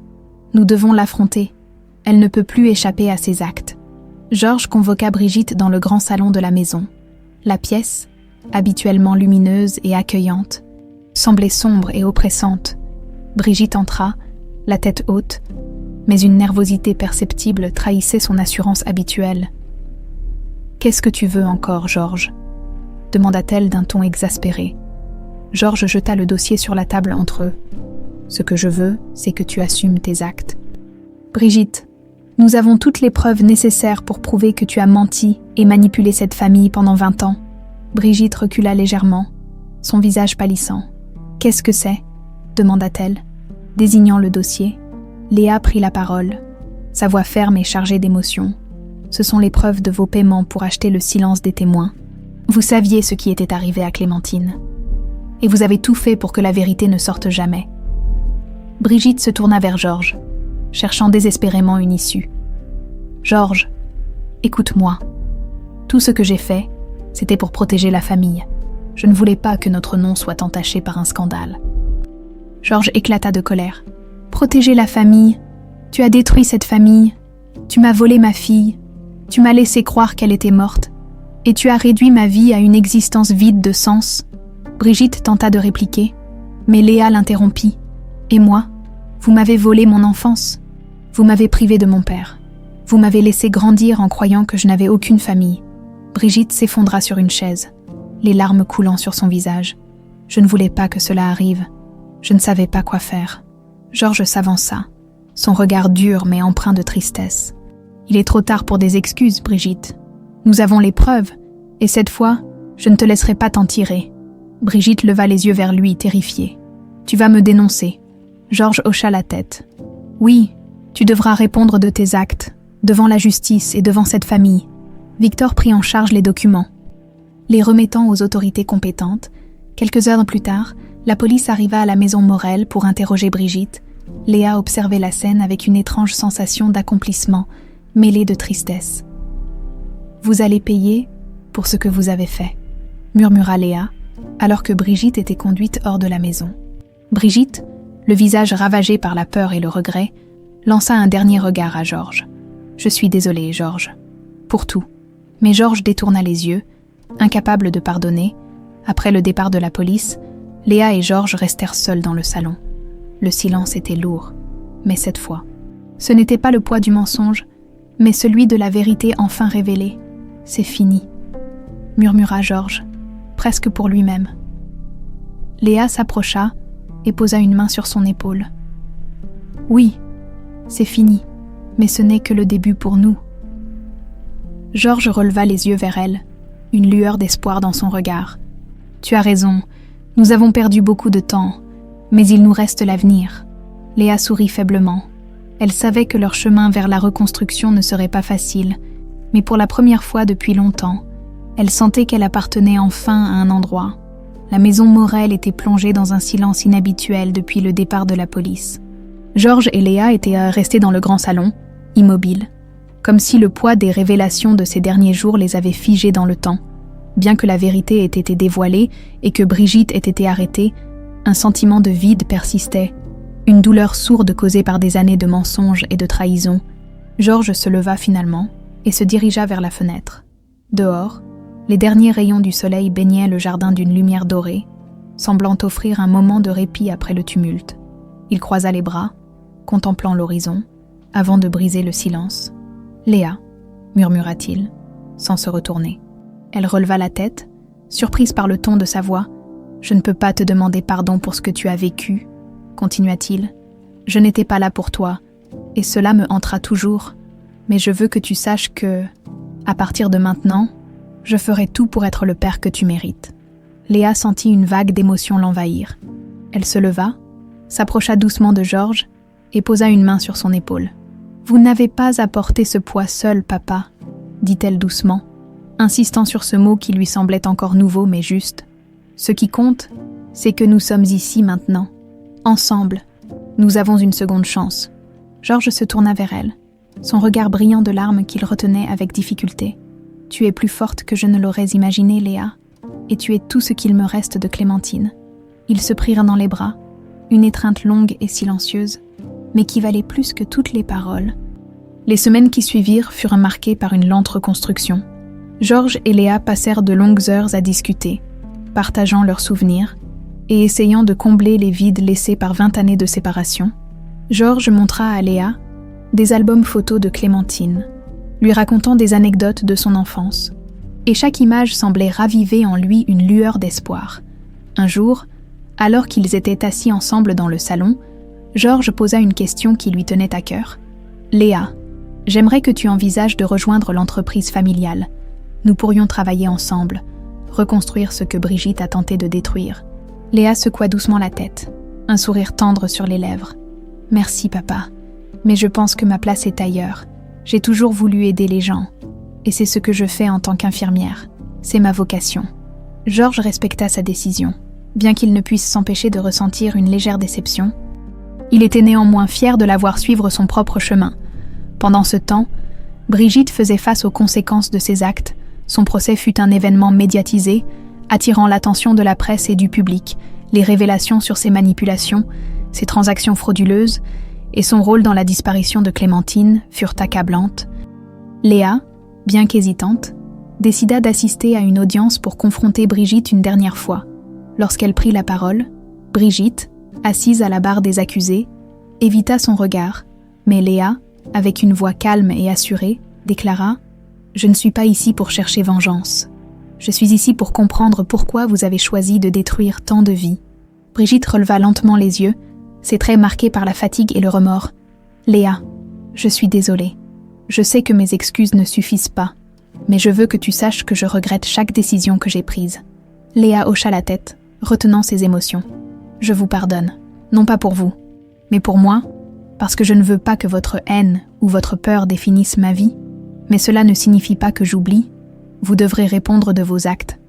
Nous devons l'affronter. Elle ne peut plus échapper à ses actes. Georges convoqua Brigitte dans le grand salon de la maison. La pièce, habituellement lumineuse et accueillante, semblait sombre et oppressante. Brigitte entra, la tête haute, mais une nervosité perceptible trahissait son assurance habituelle. « Qu'est-ce que tu veux encore, Georges ?» demanda-t-elle d'un ton exaspéré. Georges jeta le dossier sur la table entre eux. « Ce que je veux, c'est que tu assumes tes actes. »« Brigitte, nous avons toutes les preuves nécessaires pour prouver que tu as menti et manipulé cette famille pendant 20 ans. » Brigitte recula légèrement, son visage pâlissant. « Qu'est-ce que c'est ?» demanda-t-elle. Désignant le dossier, Léa prit la parole, sa voix ferme et chargée d'émotion. « Ce sont les preuves de vos paiements pour acheter le silence des témoins. Vous saviez ce qui était arrivé à Clémentine. Et vous avez tout fait pour que la vérité ne sorte jamais. » Brigitte se tourna vers Georges, cherchant désespérément une issue. « Georges, écoute-moi. Tout ce que j'ai fait, c'était pour protéger la famille. Je ne voulais pas que notre nom soit entaché par un scandale. Georges éclata de colère. Protéger la famille. Tu as détruit cette famille. Tu m'as volé ma fille. Tu m'as laissé croire qu'elle était morte. Et tu as réduit ma vie à une existence vide de sens. Brigitte tenta de répliquer, mais Léa l'interrompit. Et moi, vous m'avez volé mon enfance. Vous m'avez privé de mon père. Vous m'avez laissé grandir en croyant que je n'avais aucune famille. Brigitte s'effondra sur une chaise, les larmes coulant sur son visage. Je ne voulais pas que cela arrive. Je ne savais pas quoi faire. Georges s'avança, son regard dur mais empreint de tristesse. Il est trop tard pour des excuses, Brigitte. Nous avons les preuves, et cette fois, je ne te laisserai pas t'en tirer. Brigitte leva les yeux vers lui, terrifiée. Tu vas me dénoncer. Georges hocha la tête. Oui, tu devras répondre de tes actes, devant la justice et devant cette famille. Victor prit en charge les documents. Les remettant aux autorités compétentes, quelques heures plus tard, la police arriva à la maison Morel pour interroger Brigitte. Léa observait la scène avec une étrange sensation d'accomplissement, mêlée de tristesse. « Vous allez payer pour ce que vous avez fait », murmura Léa, alors que Brigitte était conduite hors de la maison. Brigitte, le visage ravagé par la peur et le regret, lança un dernier regard à Georges. « Je suis désolée, Georges, pour tout. » Mais Georges détourna les yeux, incapable de pardonner. Après le départ de la police, Léa et Georges restèrent seuls dans le salon. Le silence était lourd, mais cette fois, ce n'était pas le poids du mensonge, mais celui de la vérité enfin révélée. « C'est fini », murmura Georges, presque pour lui-même. Léa s'approcha et posa une main sur son épaule. « Oui, c'est fini, mais ce n'est que le début pour nous. » Georges releva les yeux vers elle, une lueur d'espoir dans son regard. « Tu as raison, nous avons perdu beaucoup de temps, mais il nous reste l'avenir. » Léa sourit faiblement. Elle savait que leur chemin vers la reconstruction ne serait pas facile, mais pour la première fois depuis longtemps, elle sentait qu'elle appartenait enfin à un endroit. La maison Morel était plongée dans un silence inhabituel depuis le départ de la police. Georges et Léa étaient restés dans le grand salon, immobiles, comme si le poids des révélations de ces derniers jours les avait figés dans le temps. Bien que la vérité ait été dévoilée et que Brigitte ait été arrêtée, un sentiment de vide persistait, une douleur sourde causée par des années de mensonges et de trahison. Georges se leva finalement et se dirigea vers la fenêtre. Dehors, les derniers rayons du soleil baignaient le jardin d'une lumière dorée, semblant offrir un moment de répit après le tumulte. Il croisa les bras, contemplant l'horizon, avant de briser le silence. « Léa », murmura-t-il, sans se retourner. Elle releva la tête, surprise par le ton de sa voix. « Je ne peux pas te demander pardon pour ce que tu as vécu, » continua-t-il. « Je n'étais pas là pour toi, et cela me hantera toujours. Mais je veux que tu saches que, à partir de maintenant, je ferai tout pour être le père que tu mérites. » Léa sentit une vague d'émotion l'envahir. Elle se leva, s'approcha doucement de Georges et posa une main sur son épaule. « Vous n'avez pas à porter ce poids seul, papa, » dit-elle doucement, insistant sur ce mot qui lui semblait encore nouveau mais juste. « Ce qui compte, c'est que nous sommes ici maintenant. Ensemble, nous avons une seconde chance. » Georges se tourna vers elle, son regard brillant de larmes qu'il retenait avec difficulté. « Tu es plus forte que je ne l'aurais imaginé, Léa, et tu es tout ce qu'il me reste de Clémentine. » Ils se prirent dans les bras, une étreinte longue et silencieuse, mais qui valait plus que toutes les paroles. Les semaines qui suivirent furent marquées par une lente reconstruction. Georges et Léa passèrent de longues heures à discuter, partageant leurs souvenirs et essayant de combler les vides laissés par 20 années de séparation. Georges montra à Léa des albums photos de Clémentine, lui racontant des anecdotes de son enfance. Et chaque image semblait raviver en lui une lueur d'espoir. Un jour, alors qu'ils étaient assis ensemble dans le salon, Georges posa une question qui lui tenait à cœur. « Léa, j'aimerais que tu envisages de rejoindre l'entreprise familiale. Nous pourrions travailler ensemble, reconstruire ce que Brigitte a tenté de détruire. » Léa secoua doucement la tête, un sourire tendre sur les lèvres. « Merci, papa, mais je pense que ma place est ailleurs. J'ai toujours voulu aider les gens, et c'est ce que je fais en tant qu'infirmière. C'est ma vocation. » Georges respecta sa décision. Bien qu'il ne puisse s'empêcher de ressentir une légère déception, il était néanmoins fier de la voir suivre son propre chemin. Pendant ce temps, Brigitte faisait face aux conséquences de ses actes. Son procès fut un événement médiatisé, attirant l'attention de la presse et du public, les révélations sur ses manipulations, ses transactions frauduleuses et son rôle dans la disparition de Clémentine furent accablantes. Léa, bien qu'hésitante, décida d'assister à une audience pour confronter Brigitte une dernière fois. Lorsqu'elle prit la parole, Brigitte, assise à la barre des accusés, évita son regard, mais Léa, avec une voix calme et assurée, déclara « Je ne suis pas ici pour chercher vengeance. Je suis ici pour comprendre pourquoi vous avez choisi de détruire tant de vies. » Brigitte releva lentement les yeux, ses traits marqués par la fatigue et le remords. « Léa, je suis désolée. Je sais que mes excuses ne suffisent pas, mais je veux que tu saches que je regrette chaque décision que j'ai prise. » Léa hocha la tête, retenant ses émotions. « Je vous pardonne, non pas pour vous, mais pour moi, parce que je ne veux pas que votre haine ou votre peur définissent ma vie, mais cela ne signifie pas que j'oublie. Vous devrez répondre de vos actes. »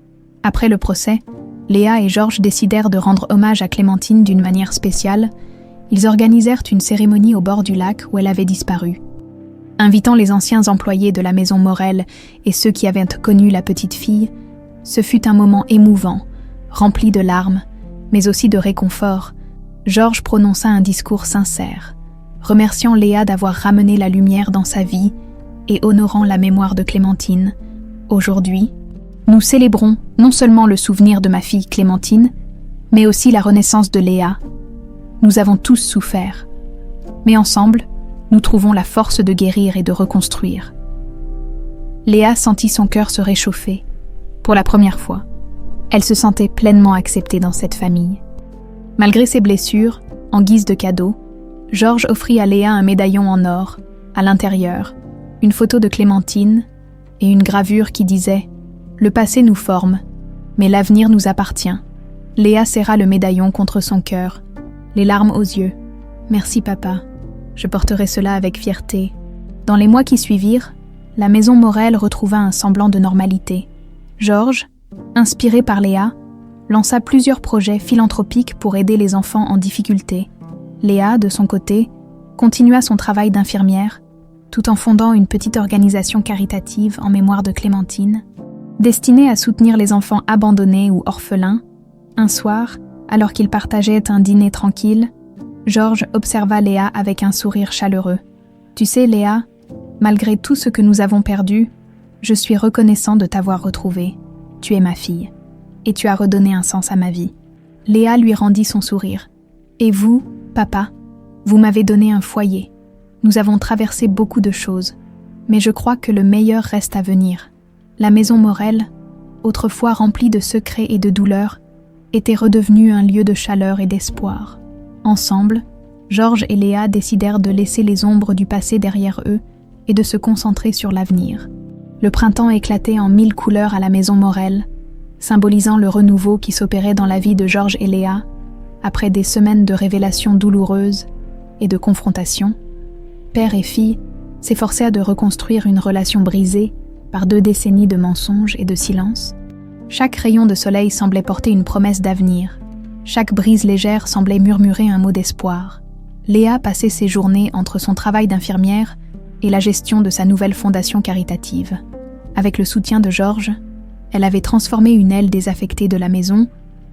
Après le procès, Léa et Georges décidèrent de rendre hommage à Clémentine d'une manière spéciale. Ils organisèrent une cérémonie au bord du lac où elle avait disparu. Invitant les anciens employés de la maison Morel et ceux qui avaient connu la petite fille, ce fut un moment émouvant, rempli de larmes, mais aussi de réconfort. Georges prononça un discours sincère, remerciant Léa d'avoir ramené la lumière dans sa vie et honorant la mémoire de Clémentine. Aujourd'hui, nous célébrons non seulement le souvenir de ma fille Clémentine, mais aussi la renaissance de Léa. Nous avons tous souffert, mais ensemble, nous trouvons la force de guérir et de reconstruire. Léa sentit son cœur se réchauffer. Pour la première fois, elle se sentait pleinement acceptée dans cette famille. Malgré ses blessures, en guise de cadeau, Georges offrit à Léa un médaillon en or, à l'intérieur, une photo de Clémentine et une gravure qui disait « Le passé nous forme, mais l'avenir nous appartient ». Léa serra le médaillon contre son cœur, les larmes aux yeux. « Merci papa, je porterai cela avec fierté. » Dans les mois qui suivirent, la maison Morel retrouva un semblant de normalité. Georges, inspiré par Léa, lança plusieurs projets philanthropiques pour aider les enfants en difficulté. Léa, de son côté, continua son travail d'infirmière, tout en fondant une petite organisation caritative en mémoire de Clémentine. Destinée à soutenir les enfants abandonnés ou orphelins, un soir, alors qu'ils partageaient un dîner tranquille, Georges observa Léa avec un sourire chaleureux. « Tu sais, Léa, malgré tout ce que nous avons perdu, je suis reconnaissant de t'avoir retrouvée. Tu es ma fille, et tu as redonné un sens à ma vie. » Léa lui rendit son sourire. « Et vous, papa, vous m'avez donné un foyer. Nous avons traversé beaucoup de choses, mais je crois que le meilleur reste à venir. » La maison Morel, autrefois remplie de secrets et de douleurs, était redevenue un lieu de chaleur et d'espoir. Ensemble, Georges et Léa décidèrent de laisser les ombres du passé derrière eux et de se concentrer sur l'avenir. Le printemps éclatait en 1000 couleurs à la maison Morel, symbolisant le renouveau qui s'opérait dans la vie de Georges et Léa, après des semaines de révélations douloureuses et de confrontations. Père et fille s'efforcèrent de reconstruire une relation brisée par 2 décennies de mensonges et de silence. Chaque rayon de soleil semblait porter une promesse d'avenir. Chaque brise légère semblait murmurer un mot d'espoir. Léa passait ses journées entre son travail d'infirmière et la gestion de sa nouvelle fondation caritative. Avec le soutien de Georges, elle avait transformé une aile désaffectée de la maison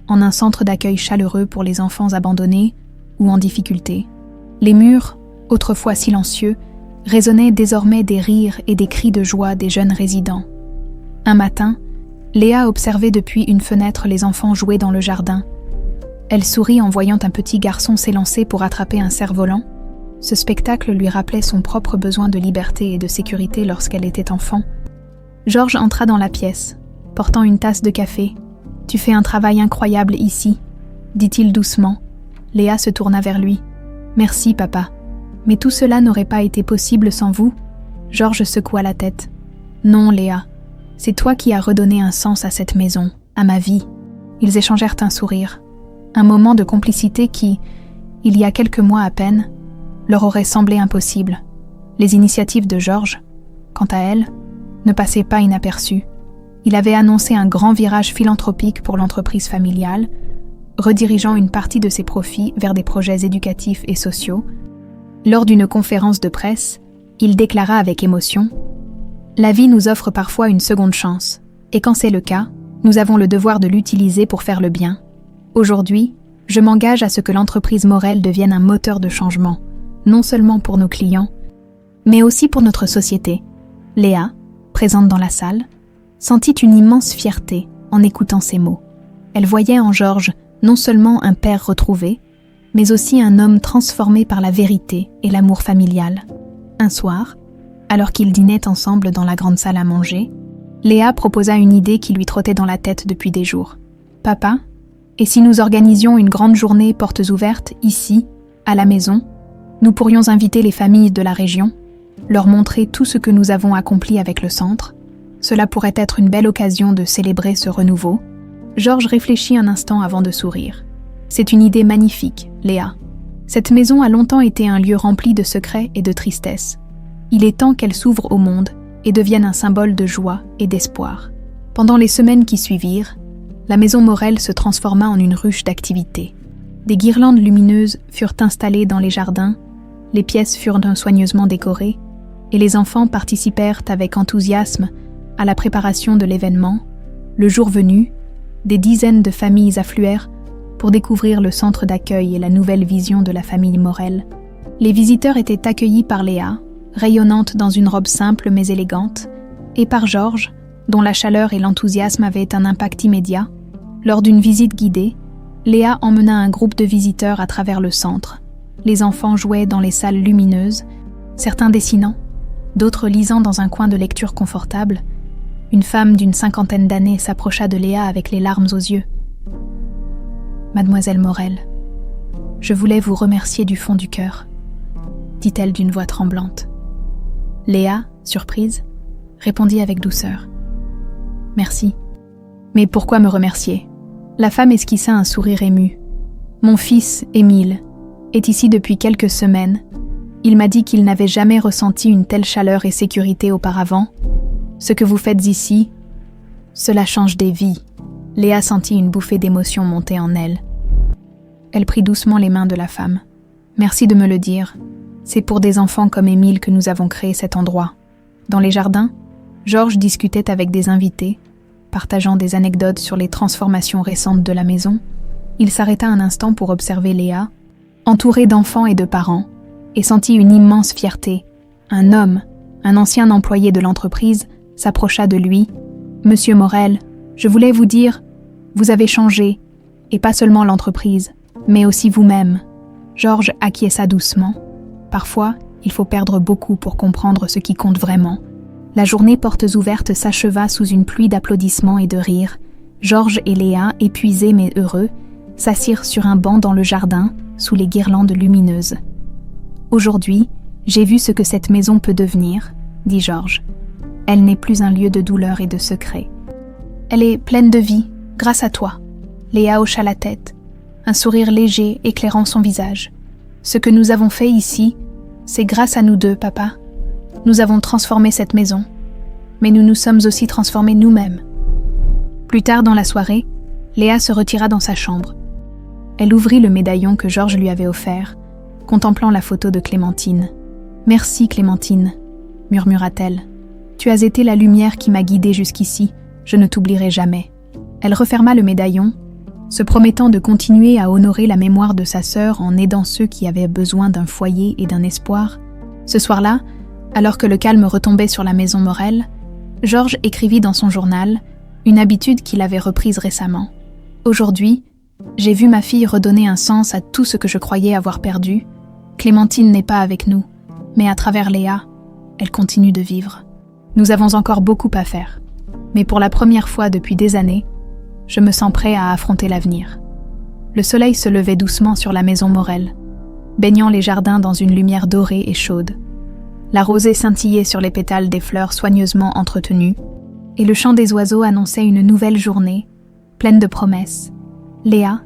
en un centre d'accueil chaleureux pour les enfants abandonnés ou en difficulté. Les murs, autrefois silencieux, résonnaient désormais des rires et des cris de joie des jeunes résidents. Un matin, Léa observait depuis une fenêtre les enfants jouer dans le jardin. Elle sourit en voyant un petit garçon s'élancer pour attraper un cerf-volant. Ce spectacle lui rappelait son propre besoin de liberté et de sécurité lorsqu'elle était enfant. Georges entra dans la pièce, portant une tasse de café. « Tu fais un travail incroyable ici », dit-il doucement. Léa se tourna vers lui. « Merci, papa. Mais tout cela n'aurait pas été possible sans vous ?» Georges secoua la tête. « Non, Léa. C'est toi qui as redonné un sens à cette maison, à ma vie. » Ils échangèrent un sourire. Un moment de complicité qui, il y a quelques mois à peine, leur aurait semblé impossible. Les initiatives de Georges, quant à elles, ne passaient pas inaperçues. Il avait annoncé un grand virage philanthropique pour l'entreprise familiale, redirigeant une partie de ses profits vers des projets éducatifs et sociaux. Lors d'une conférence de presse, il déclara avec émotion « La vie nous offre parfois une seconde chance, et quand c'est le cas, Nous avons le devoir de l'utiliser pour faire le bien. Aujourd'hui, je m'engage à ce que l'entreprise Morel devienne un moteur de changement, non seulement pour nos clients, mais aussi pour notre société. Léa, présente dans la salle, sentit une immense fierté en écoutant ces mots. Elle voyait en Georges non seulement un père retrouvé, mais aussi un homme transformé par la vérité et l'amour familial. Un soir, alors qu'ils dînaient ensemble dans la grande salle à manger, Léa proposa une idée qui lui trottait dans la tête depuis des jours. « Papa, et si nous organisions une grande journée portes ouvertes ici, à la maison, nous pourrions inviter les familles de la région, leur montrer tout ce que nous avons accompli avec le centre. Cela pourrait être une belle occasion de célébrer ce renouveau. » Georges réfléchit un instant avant de sourire. « C'est une idée magnifique, Léa. Cette maison a longtemps été un lieu rempli de secrets et de tristesse. Il est temps qu'elle s'ouvre au monde et devienne un symbole de joie et d'espoir. » Pendant les semaines qui suivirent, la maison Morel se transforma en une ruche d'activités. Des guirlandes lumineuses furent installées dans les jardins, les pièces furent soigneusement décorées, et les enfants participèrent avec enthousiasme à la préparation de l'événement. Le jour venu, des dizaines de familles affluèrent pour découvrir le centre d'accueil et la nouvelle vision de la famille Morel. Les visiteurs étaient accueillis par Léa, rayonnante dans une robe simple mais élégante, et par Georges, dont la chaleur et l'enthousiasme avaient un impact immédiat. Lors d'une visite guidée, Léa emmena un groupe de visiteurs à travers le centre. Les enfants jouaient dans les salles lumineuses, certains dessinant, d'autres lisant dans un coin de lecture confortable. Une femme d'une 50aine d'années s'approcha de Léa avec les larmes aux yeux. « Mademoiselle Morel, je voulais vous remercier du fond du cœur, » dit-elle d'une voix tremblante. Léa, surprise, répondit avec douceur. « Merci. Mais pourquoi me remercier ?» La femme esquissa un sourire ému. « Mon fils, Émile, est ici depuis quelques semaines. Il m'a dit qu'il n'avait jamais ressenti une telle chaleur et sécurité auparavant. Ce que vous faites ici, cela change des vies. » Léa sentit une bouffée d'émotion monter en elle. Elle prit doucement les mains de la femme. « Merci de me le dire. C'est pour des enfants comme Émile que nous avons créé cet endroit. » Dans les jardins, Georges discutait avec des invités, partageant des anecdotes sur les transformations récentes de la maison. Il s'arrêta un instant pour observer Léa, entourée d'enfants et de parents, et sentit une immense fierté. Un homme, un ancien employé de l'entreprise, s'approcha de lui. « Monsieur Morel, je voulais vous dire, vous avez changé, et pas seulement l'entreprise, mais aussi vous-même. » Georges acquiesça doucement. Parfois, il faut perdre beaucoup pour comprendre ce qui compte vraiment. La journée portes ouvertes s'acheva sous une pluie d'applaudissements et de rires. Georges et Léa, épuisés mais heureux, s'assirent sur un banc dans le jardin, sous les guirlandes lumineuses. « Aujourd'hui, j'ai vu ce que cette maison peut devenir, » dit Georges. « Elle n'est plus un lieu de douleur et de secret. Elle est pleine de vie, grâce à toi. » Léa hocha la tête, un sourire léger éclairant son visage. « Ce que nous avons fait ici, c'est grâce à nous deux, papa. Nous avons transformé cette maison, mais nous nous sommes aussi transformés nous-mêmes. » Plus tard dans la soirée, Léa se retira dans sa chambre. Elle ouvrit le médaillon que Georges lui avait offert, contemplant la photo de Clémentine. « Merci, Clémentine, » murmura-t-elle. « Tu as été la lumière qui m'a guidée jusqu'ici. Je ne t'oublierai jamais. » Elle referma le médaillon, se promettant de continuer à honorer la mémoire de sa sœur en aidant ceux qui avaient besoin d'un foyer et d'un espoir. Ce soir-là, alors que le calme retombait sur la maison Morel, Georges écrivit dans son journal, une habitude qu'il avait reprise récemment. « Aujourd'hui, j'ai vu ma fille redonner un sens à tout ce que je croyais avoir perdu. Clémentine n'est pas avec nous, mais à travers Léa, elle continue de vivre. Nous avons encore beaucoup à faire, mais pour la première fois depuis des années, je me sens prêt à affronter l'avenir. » Le soleil se levait doucement sur la maison Morel, baignant les jardins dans une lumière dorée et chaude. La rosée scintillait sur les pétales des fleurs soigneusement entretenues, et le chant des oiseaux annonçait une nouvelle journée, pleine de promesses. Léa,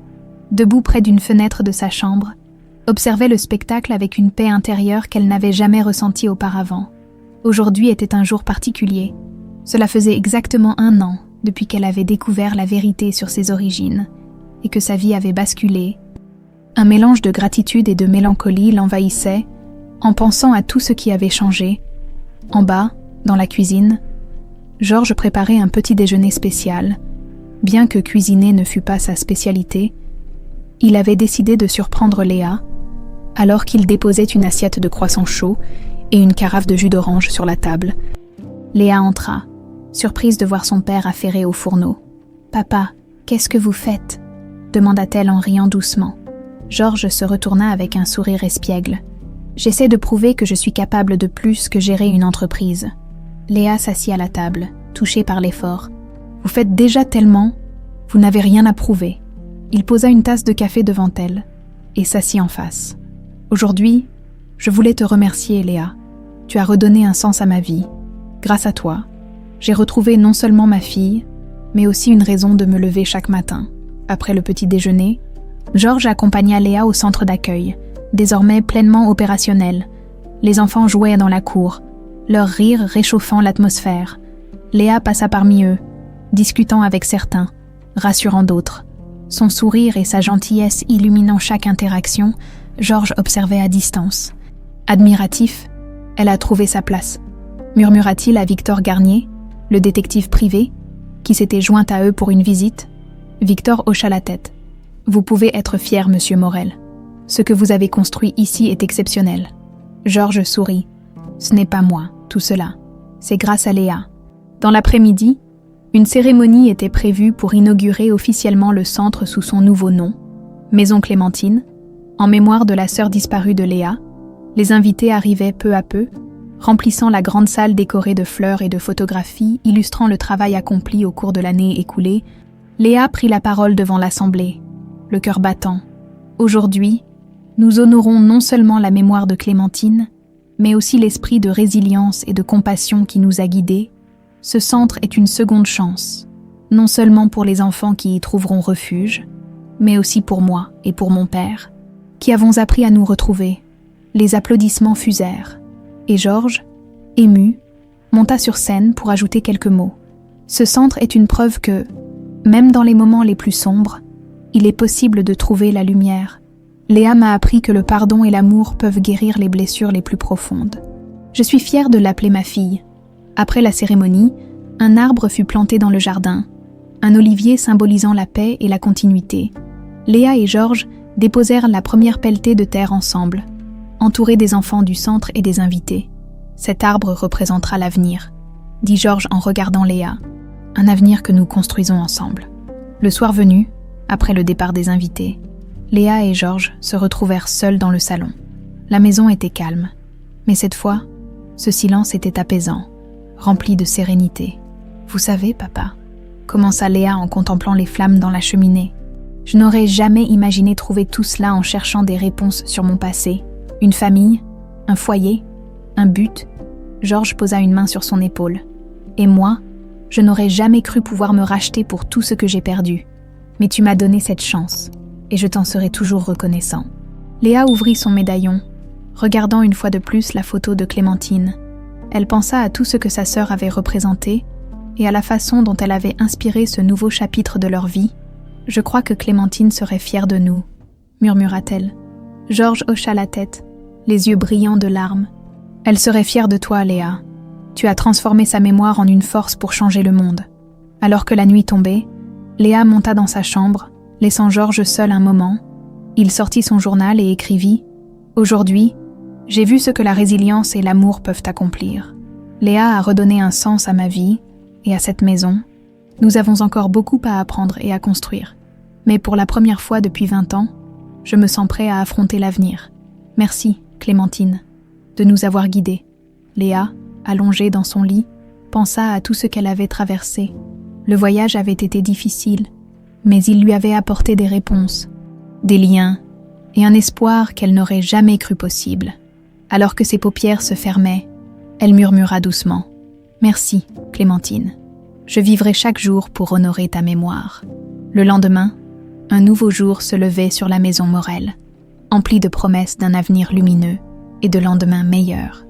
debout près d'une fenêtre de sa chambre, observait le spectacle avec une paix intérieure qu'elle n'avait jamais ressentie auparavant. Aujourd'hui était un jour particulier. Cela faisait exactement 1 an depuis qu'elle avait découvert la vérité sur ses origines et que sa vie avait basculé. Un mélange de gratitude et de mélancolie l'envahissait en pensant à tout ce qui avait changé. En bas, dans la cuisine, Georges préparait un petit déjeuner spécial, Bien que cuisiner ne fût pas sa spécialité, il avait décidé de surprendre Léa alors qu'il déposait une assiette de croissants chauds et une carafe de jus d'orange sur la table. Léa entra, surprise de voir son père affairé au fourneau. « Papa, qu'est-ce que vous faites ?» demanda-t-elle en riant doucement. Georges se retourna avec un sourire espiègle. « J'essaie de prouver que je suis capable de plus que gérer une entreprise. » Léa s'assit à la table, touchée par l'effort. « Vous faites déjà tellement, vous n'avez rien à prouver. » Il posa une tasse de café devant elle et s'assit en face. « Aujourd'hui, je voulais te remercier, Léa. Tu as redonné un sens à ma vie. Grâce à toi, j'ai retrouvé non seulement ma fille, mais aussi une raison de me lever chaque matin. » Après le petit déjeuner, Georges accompagna Léa au centre d'accueil, désormais pleinement opérationnel. Les enfants jouaient dans la cour, leur rire réchauffant l'atmosphère. Léa passa parmi eux, discutant avec certains, rassurant d'autres. Son sourire et sa gentillesse illuminant chaque interaction, Georges observait à distance. Admiratif, elle a trouvé sa place, murmura-t-il à Victor Garnier, le détective privé, qui s'était joint à eux pour une visite. Victor hocha la tête. « Vous pouvez être fier, monsieur Morel. Ce que vous avez construit ici est exceptionnel. » Georges sourit. « Ce n'est pas moi, tout cela. C'est grâce à Léa. » Dans l'après-midi, une cérémonie était prévue pour inaugurer officiellement le centre sous son nouveau nom, Maison Clémentine, en mémoire de la sœur disparue de Léa. Les invités arrivaient peu à peu, remplissant la grande salle décorée de fleurs et de photographies illustrant le travail accompli au cours de l'année écoulée. Léa prit la parole devant l'assemblée, le cœur battant. « Aujourd'hui, nous honorons non seulement la mémoire de Clémentine, mais aussi l'esprit de résilience et de compassion qui nous a guidés. Ce centre est une seconde chance, non seulement pour les enfants qui y trouveront refuge, mais aussi pour moi et pour mon père, qui avons appris à nous retrouver. » Les applaudissements fusèrent, et Georges, ému, monta sur scène pour ajouter quelques mots. « Ce centre est une preuve que, même dans les moments les plus sombres, il est possible de trouver la lumière. Léa m'a appris que le pardon et l'amour peuvent guérir les blessures les plus profondes. Je suis fière de l'appeler ma fille. » Après la cérémonie, un arbre fut planté dans le jardin, un olivier symbolisant la paix et la continuité. Léa et Georges déposèrent la première pelletée de terre ensemble, entourés des enfants du centre et des invités. « Cet arbre représentera l'avenir, » dit Georges en regardant Léa. « Un avenir que nous construisons ensemble. » Le soir venu, après le départ des invités, Léa et Georges se retrouvèrent seuls dans le salon. La maison était calme, mais cette fois, ce silence était apaisant, rempli de sérénité. « Vous savez, papa, » commença Léa en contemplant les flammes dans la cheminée. « Je n'aurais jamais imaginé trouver tout cela en cherchant des réponses sur mon passé. Une famille, un foyer, un but. » Georges posa une main sur son épaule. « Et moi, je n'aurais jamais cru pouvoir me racheter pour tout ce que j'ai perdu. Mais tu m'as donné cette chance, et je t'en serai toujours reconnaissant. » Léa ouvrit son médaillon, regardant une fois de plus la photo de Clémentine. Elle pensa à tout ce que sa sœur avait représenté et à la façon dont elle avait inspiré ce nouveau chapitre de leur vie. « Je crois que Clémentine serait fière de nous, » murmura-t-elle. Georges hocha la tête, les yeux brillants de larmes. « Elle serait fière de toi, Léa. Tu as transformé sa mémoire en une force pour changer le monde. » Alors que la nuit tombait, Léa monta dans sa chambre, laissant Georges seul un moment. Il sortit son journal et écrivit « Aujourd'hui, j'ai vu ce que la résilience et l'amour peuvent accomplir. Léa a redonné un sens à ma vie et à cette maison. Nous avons encore beaucoup à apprendre et à construire. Mais pour la première fois depuis 20 ans, je me sens prêt à affronter l'avenir. Merci, Clémentine, de nous avoir guidés. » Léa, allongée dans son lit, pensa à tout ce qu'elle avait traversé. Le voyage avait été difficile, mais il lui avait apporté des réponses, des liens et un espoir qu'elle n'aurait jamais cru possible. Alors que ses paupières se fermaient, elle murmura doucement « Merci, Clémentine. Je vivrai chaque jour pour honorer ta mémoire. » Le lendemain, un nouveau jour se levait sur la maison Morel, empli de promesses d'un avenir lumineux et de lendemains meilleurs.